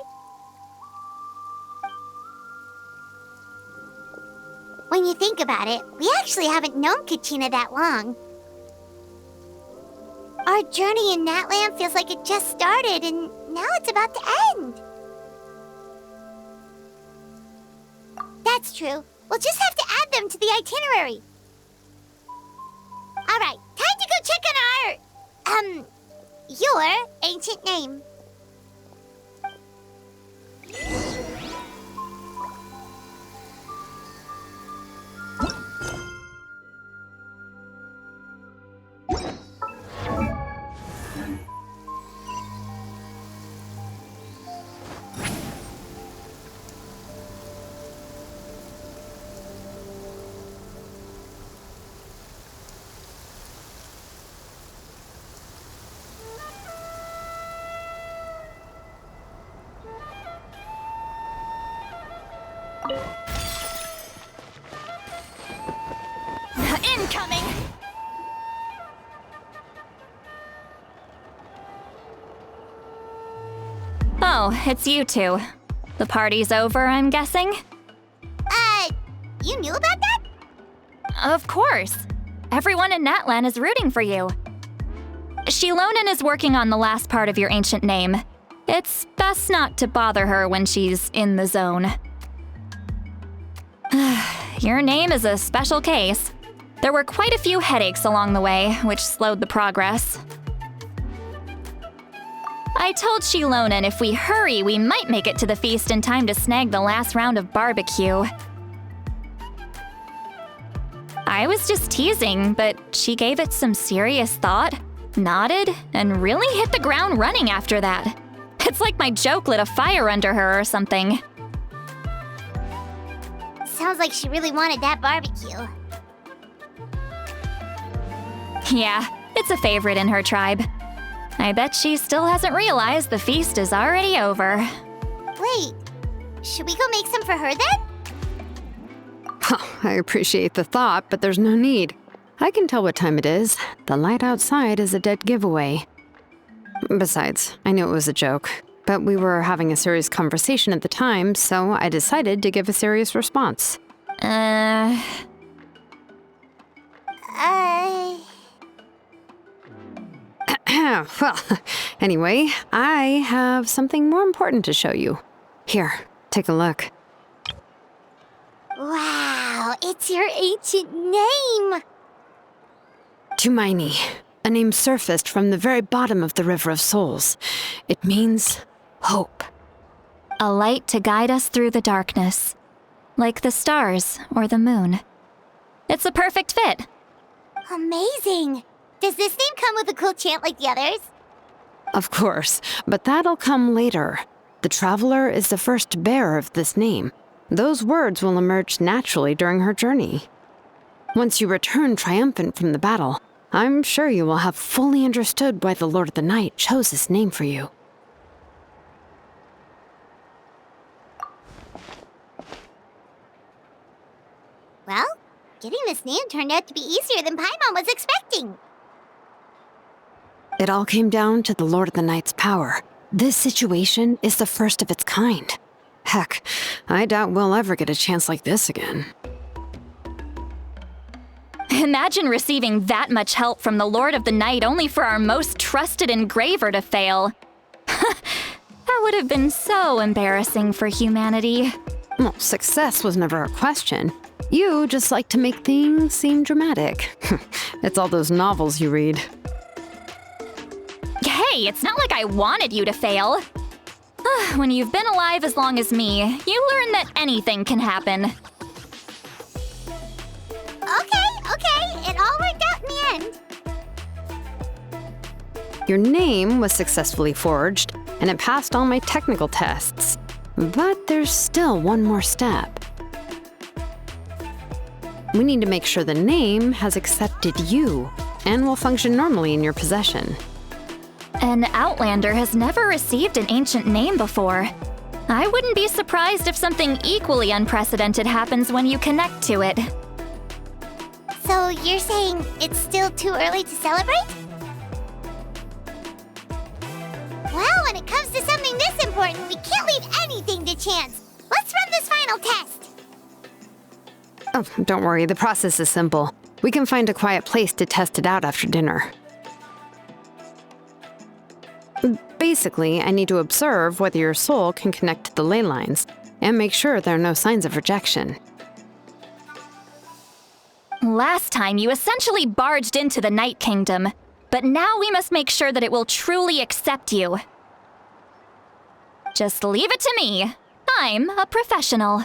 When you think about it, we actually haven't known Kachina that long. Our journey in Natlan feels like it just started, and now it's about to end. That's true. We'll just have to add them to the itinerary. All right, time to go check on your ancient name. Incoming! Oh, it's you two. The party's over, I'm guessing? You knew about that? Of course. Everyone in Natlan is rooting for you. Shilonin is working on the last part of your ancient name. It's best not to bother her when she's in the zone. Your name is a special case. There were quite a few headaches along the way, which slowed the progress. I told Shilonin if we hurry, we might make it to the feast in time to snag the last round of barbecue. I was just teasing, but she gave it some serious thought, nodded, and really hit the ground running after that. It's like my joke lit a fire under her or something. Sounds like she really wanted that barbecue. Yeah, it's a favorite in her tribe. I bet she still hasn't realized the feast is already over. Wait, should we go make some for her then? I appreciate the thought, but there's no need. I can tell what time it is. The light outside is a dead giveaway. Besides, I knew it was a joke, but we were having a serious conversation at the time, so I decided to give a serious response. Well, anyway, I have something more important to show you. Here, take a look. Wow, it's your ancient name! Tumaini, a name surfaced from the very bottom of the River of Souls. It means hope. A light to guide us through the darkness, like the stars or the moon. It's a perfect fit. Amazing! Does this name come with a cool chant like the others? Of course, but that'll come later. The Traveler is the first bearer of this name. Those words will emerge naturally during her journey. Once you return triumphant from the battle, I'm sure you will have fully understood why the Lord of the Night chose this name for you. Well, getting this name turned out to be easier than Paimon was expecting. It all came down to the Lord of the Night's power. This situation is the first of its kind. Heck, I doubt we'll ever get a chance like this again. Imagine receiving that much help from the Lord of the Night only for our most trusted engraver to fail. That would have been so embarrassing for humanity. Well, success was never a question. You just like to make things seem dramatic. It's all those novels you read. Hey, it's not like I wanted you to fail. When you've been alive as long as me, you learn that anything can happen. Okay, it all worked out in the end. Your name was successfully forged, and it passed all my technical tests. But there's still one more step. We need to make sure the name has accepted you and will function normally in your possession. An Outlander has never received an ancient name before. I wouldn't be surprised if something equally unprecedented happens when you connect to it. So you're saying it's still too early to celebrate? Well, when it comes to something this important, we can't leave anything to chance. Let's run this final test. Oh, don't worry, the process is simple. We can find a quiet place to test it out after dinner. Basically, I need to observe whether your soul can connect to the ley lines and make sure there are no signs of rejection. Last time, you essentially barged into the Night Kingdom, but now we must make sure that it will truly accept you. Just leave it to me. I'm a professional.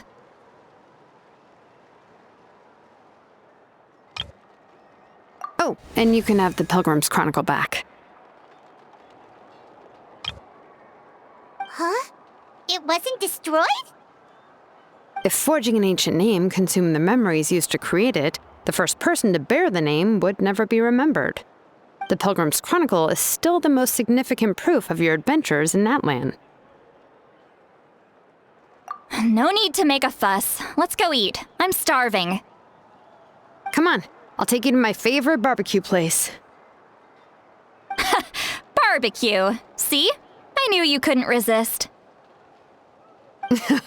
Oh, and you can have the Pilgrim's Chronicle back. Huh? It wasn't destroyed? If forging an ancient name consumed the memories used to create it, the first person to bear the name would never be remembered. The Pilgrim's Chronicle is still the most significant proof of your adventures in Natlan. No need to make a fuss. Let's go eat. I'm starving. Come on, I'll take you to my favorite barbecue place. Barbecue. See? I knew you couldn't resist.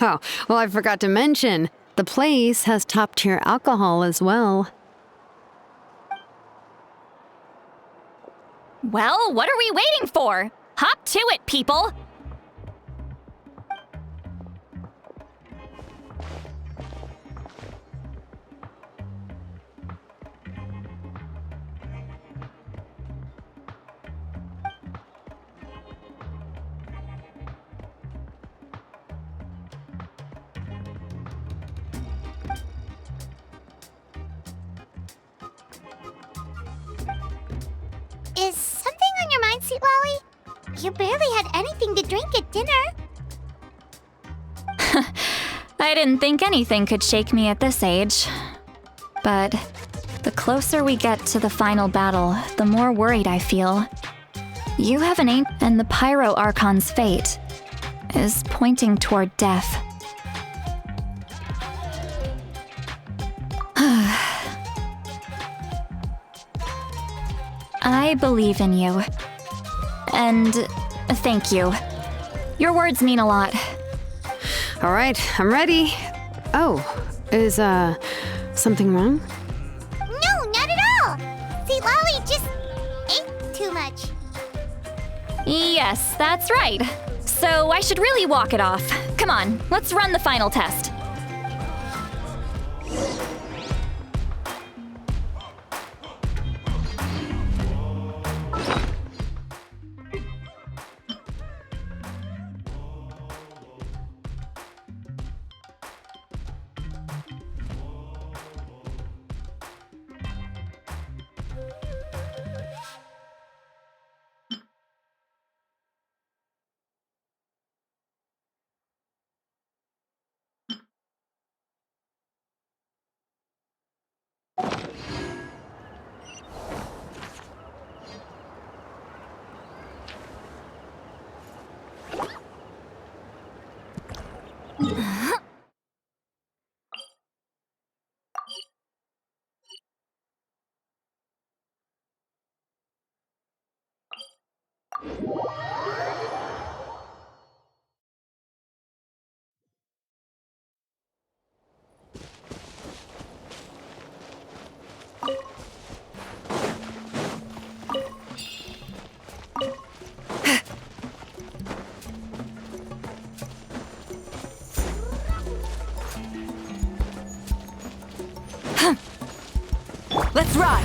Oh, well, I forgot to mention, the place has top-tier alcohol as well. Well, what are we waiting for? Hop to it, people! Is something on your mind, Sweet Lolly? You barely had anything to drink at dinner. I didn't think anything could shake me at this age. But the closer we get to the final battle, the more worried I feel. You have an aim, and the Pyro Archon's fate is pointing toward death. I believe in you. And thank you. Your words mean a lot. All right, I'm ready. Oh, is, something wrong? No, not at all. Sweet Lolly just ate too much. Yes, that's right. So I should really walk it off. Come on, let's run the final test. Let's ride!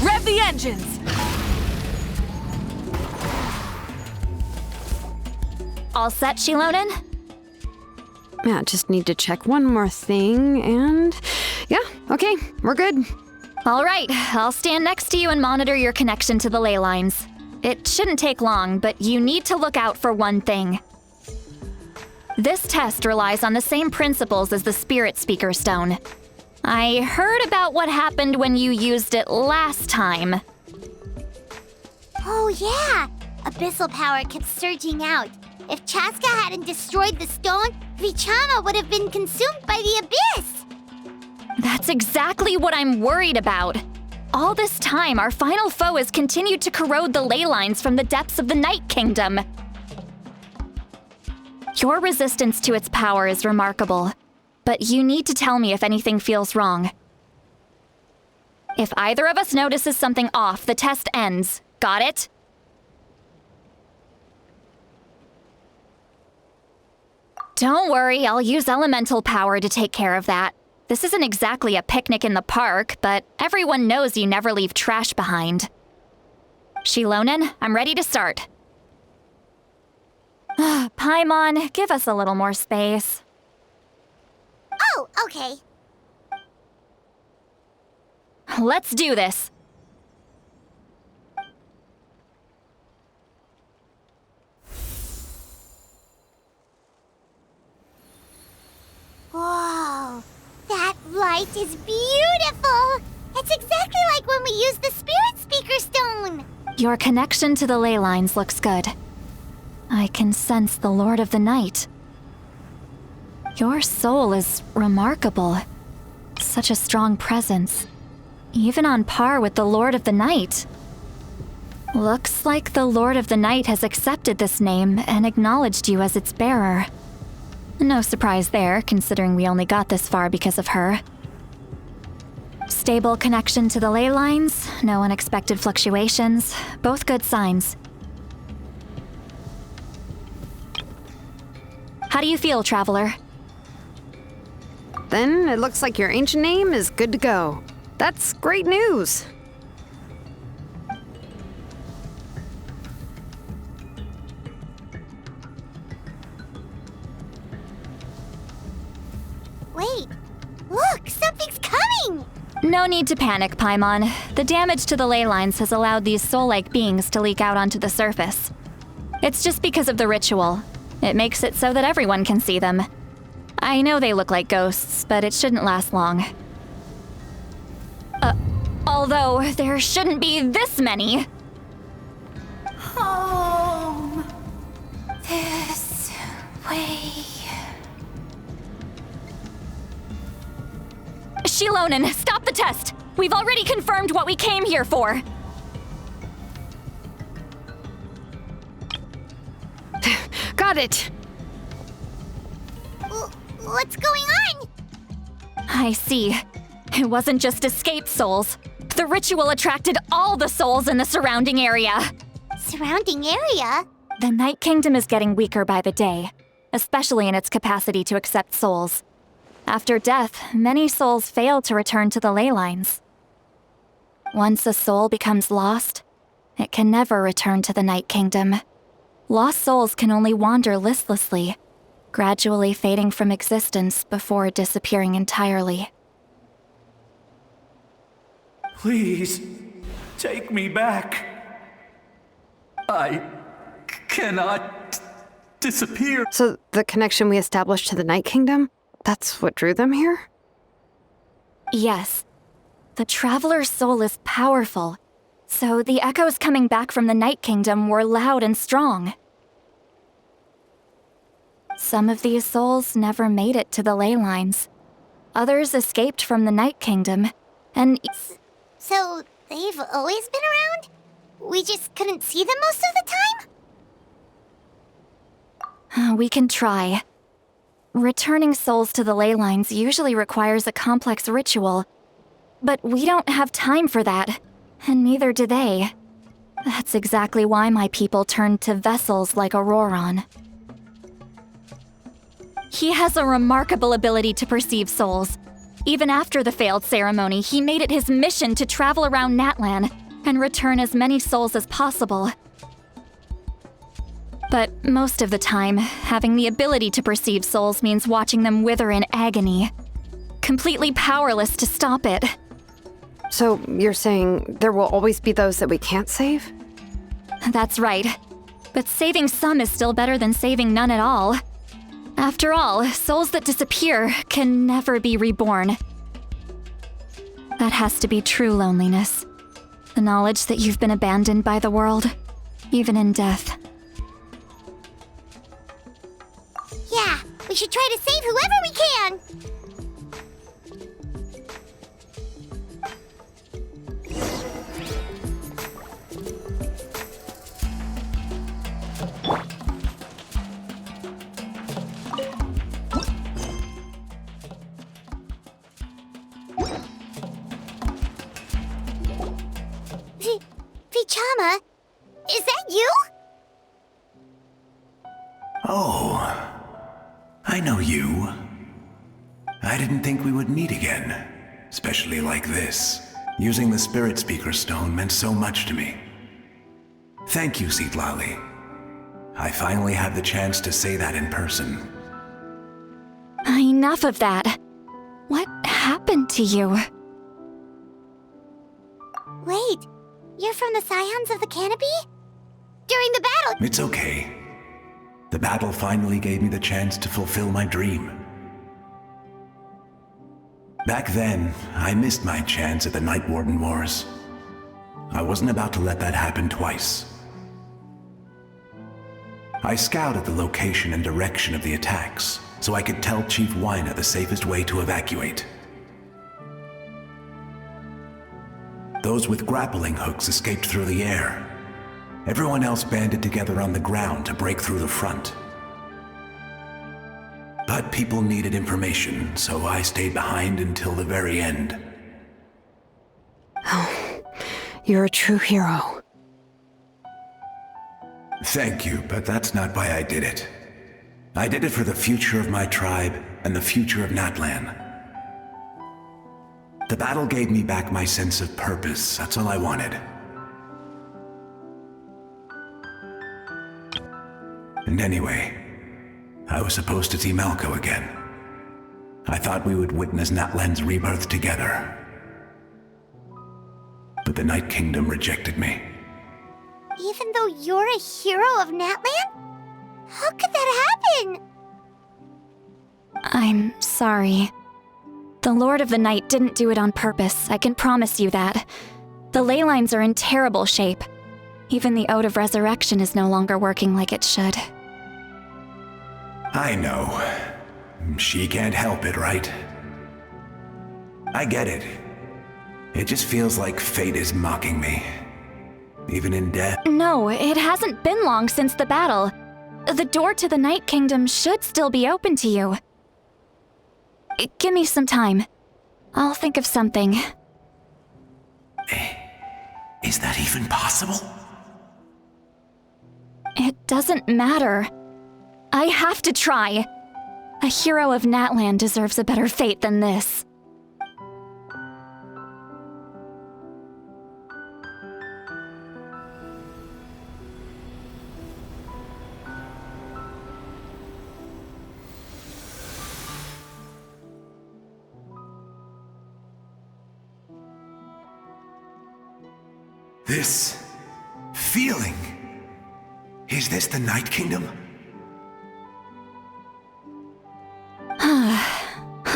Rev the engines! All set, Shilonen? Yeah, just need to check one more thing, and yeah, okay, we're good. All right, I'll stand next to you and monitor your connection to the ley lines. It shouldn't take long, but you need to look out for one thing. This test relies on the same principles as the Spirit Speaker Stone. I heard about what happened when you used it last time. Oh yeah! Abyssal power kept surging out. If Chaska hadn't destroyed the stone, Vichama would have been consumed by the abyss! That's exactly what I'm worried about. All this time, our final foe has continued to corrode the ley lines from the depths of the Night Kingdom. Your resistance to its power is remarkable, but you need to tell me if anything feels wrong. If either of us notices something off, the test ends. Got it? Don't worry, I'll use elemental power to take care of that. This isn't exactly a picnic in the park, but everyone knows you never leave trash behind. Shilonen, I'm ready to start. Paimon, give us a little more space. Oh, okay. Let's do this. Whoa, that light is beautiful! It's exactly like when we used the Spirit Speaker Stone! Your connection to the ley lines looks good. I can sense the Lord of the Night. Your soul is remarkable. Such a strong presence. Even on par with the Lord of the Night. Looks like the Lord of the Night has accepted this name and acknowledged you as its bearer. No surprise there, considering we only got this far because of her. Stable connection to the ley lines, no unexpected fluctuations, both good signs. How do you feel, Traveler? Then it looks like your ancient name is good to go. That's great news. Wait, look, something's coming! No need to panic, Paimon. The damage to the ley lines has allowed these soul-like beings to leak out onto the surface. It's just because of the ritual. It makes it so that everyone can see them. I know they look like ghosts, but it shouldn't last long. Although there shouldn't be this many. Home. This way. Shilonen, stop the test! We've already confirmed what we came here for. Got it. What's going on? I see. It wasn't just escaped souls. The ritual attracted all the souls in the surrounding area. Surrounding area? The Night Kingdom is getting weaker by the day, especially in its capacity to accept souls. After death, many souls fail to return to the ley lines. Once a soul becomes lost, it can never return to the Night Kingdom. Lost souls can only wander listlessly, gradually fading from existence before disappearing entirely. Please, take me back. I cannot disappear. So the connection we established to the Night Kingdom, that's what drew them here? Yes. The Traveler's soul is powerful, so the echoes coming back from the Night Kingdom were loud and strong. Some of these souls never made it to the ley lines. Others escaped from the Night Kingdom, and... So, they've always been around? We just couldn't see them most of the time? We can try. Returning souls to the ley lines usually requires a complex ritual, but we don't have time for that, and neither do they. That's exactly why my people turned to vessels like Auroron. He has a remarkable ability to perceive souls. Even after the failed ceremony, he made it his mission to travel around Natlan and return as many souls as possible. But most of the time, having the ability to perceive souls means watching them wither in agony. Completely powerless to stop it. So you're saying there will always be those that we can't save? That's right. But saving some is still better than saving none at all. After all, souls that disappear can never be reborn. That has to be true loneliness. The knowledge that you've been abandoned by the world, even in death. Yeah, we should try to save whoever we can! Vichama, is that you? Oh, I know you. I didn't think we would meet again, especially like this. Using the Spirit Speaker Stone meant so much to me. Thank you, Seatlali. I finally had the chance to say that in person. Enough of that. What happened to you? Wait, you're from the Scions of the Canopy? During the battle— It's okay. The battle finally gave me the chance to fulfill my dream. Back then, I missed my chance at the Night Warden Wars. I wasn't about to let that happen twice. I scouted the location and direction of the attacks, so I could tell Chief Wyna the safest way to evacuate. Those with grappling hooks escaped through the air. Everyone else banded together on the ground to break through the front. But people needed information, so I stayed behind until the very end. Oh, you're a true hero. Thank you, but that's not why I did it. I did it for the future of my tribe and the future of Natlan. The battle gave me back my sense of purpose, that's all I wanted. And anyway, I was supposed to see Malco again. I thought we would witness Natlan's rebirth together. But the Night Kingdom rejected me. Even though you're a hero of Natlan? How could that happen? I'm sorry. The Lord of the Night didn't do it on purpose, I can promise you that. The ley lines are in terrible shape. Even the Ode of Resurrection is no longer working like it should. I know. She can't help it, right? I get it. It just feels like fate is mocking me. Even in death. No, it hasn't been long since the battle. The door to the Night Kingdom should still be open to you. Give me some time. I'll think of something. Is that even possible? It doesn't matter. I have to try. A hero of Natlan deserves a better fate than this. This feeling. Is this the Night Kingdom?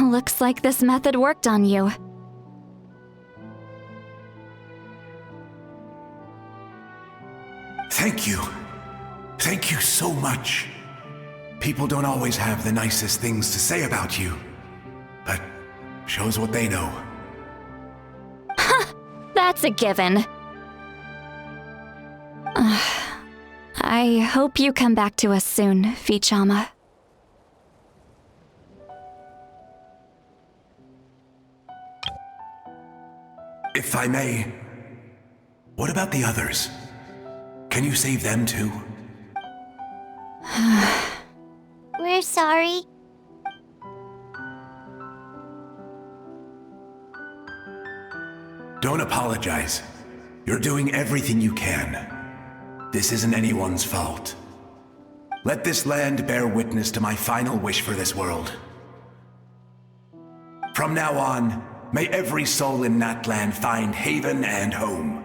Looks like this method worked on you. Thank you. Thank you so much. People don't always have the nicest things to say about you, but shows what they know. That's a given. I hope you come back to us soon, Vichama. If I may, what about the others? Can you save them too? We're sorry. Don't apologize. You're doing everything you can. This isn't anyone's fault. let this land bear witness to my final wish for this world. From now on, may every soul in Natlan find haven and home.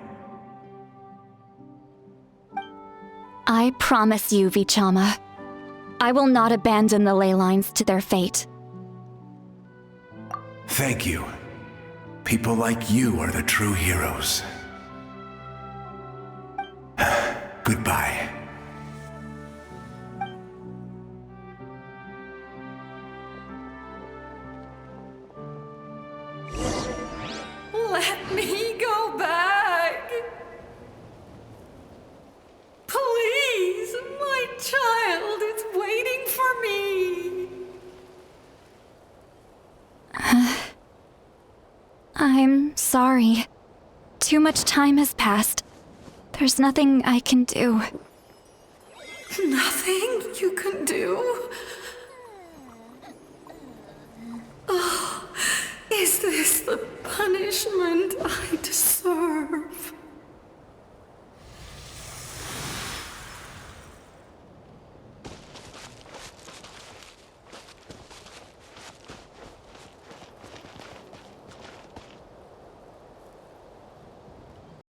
I promise you, Vichama, I will not abandon the ley lines to their fate. Thank you. People like you are the true heroes. Goodbye. Let me go back. Please, my child is waiting for me. I'm sorry. Too much time has passed. There's nothing I can do. Nothing you can do? Oh, is this the punishment I deserve?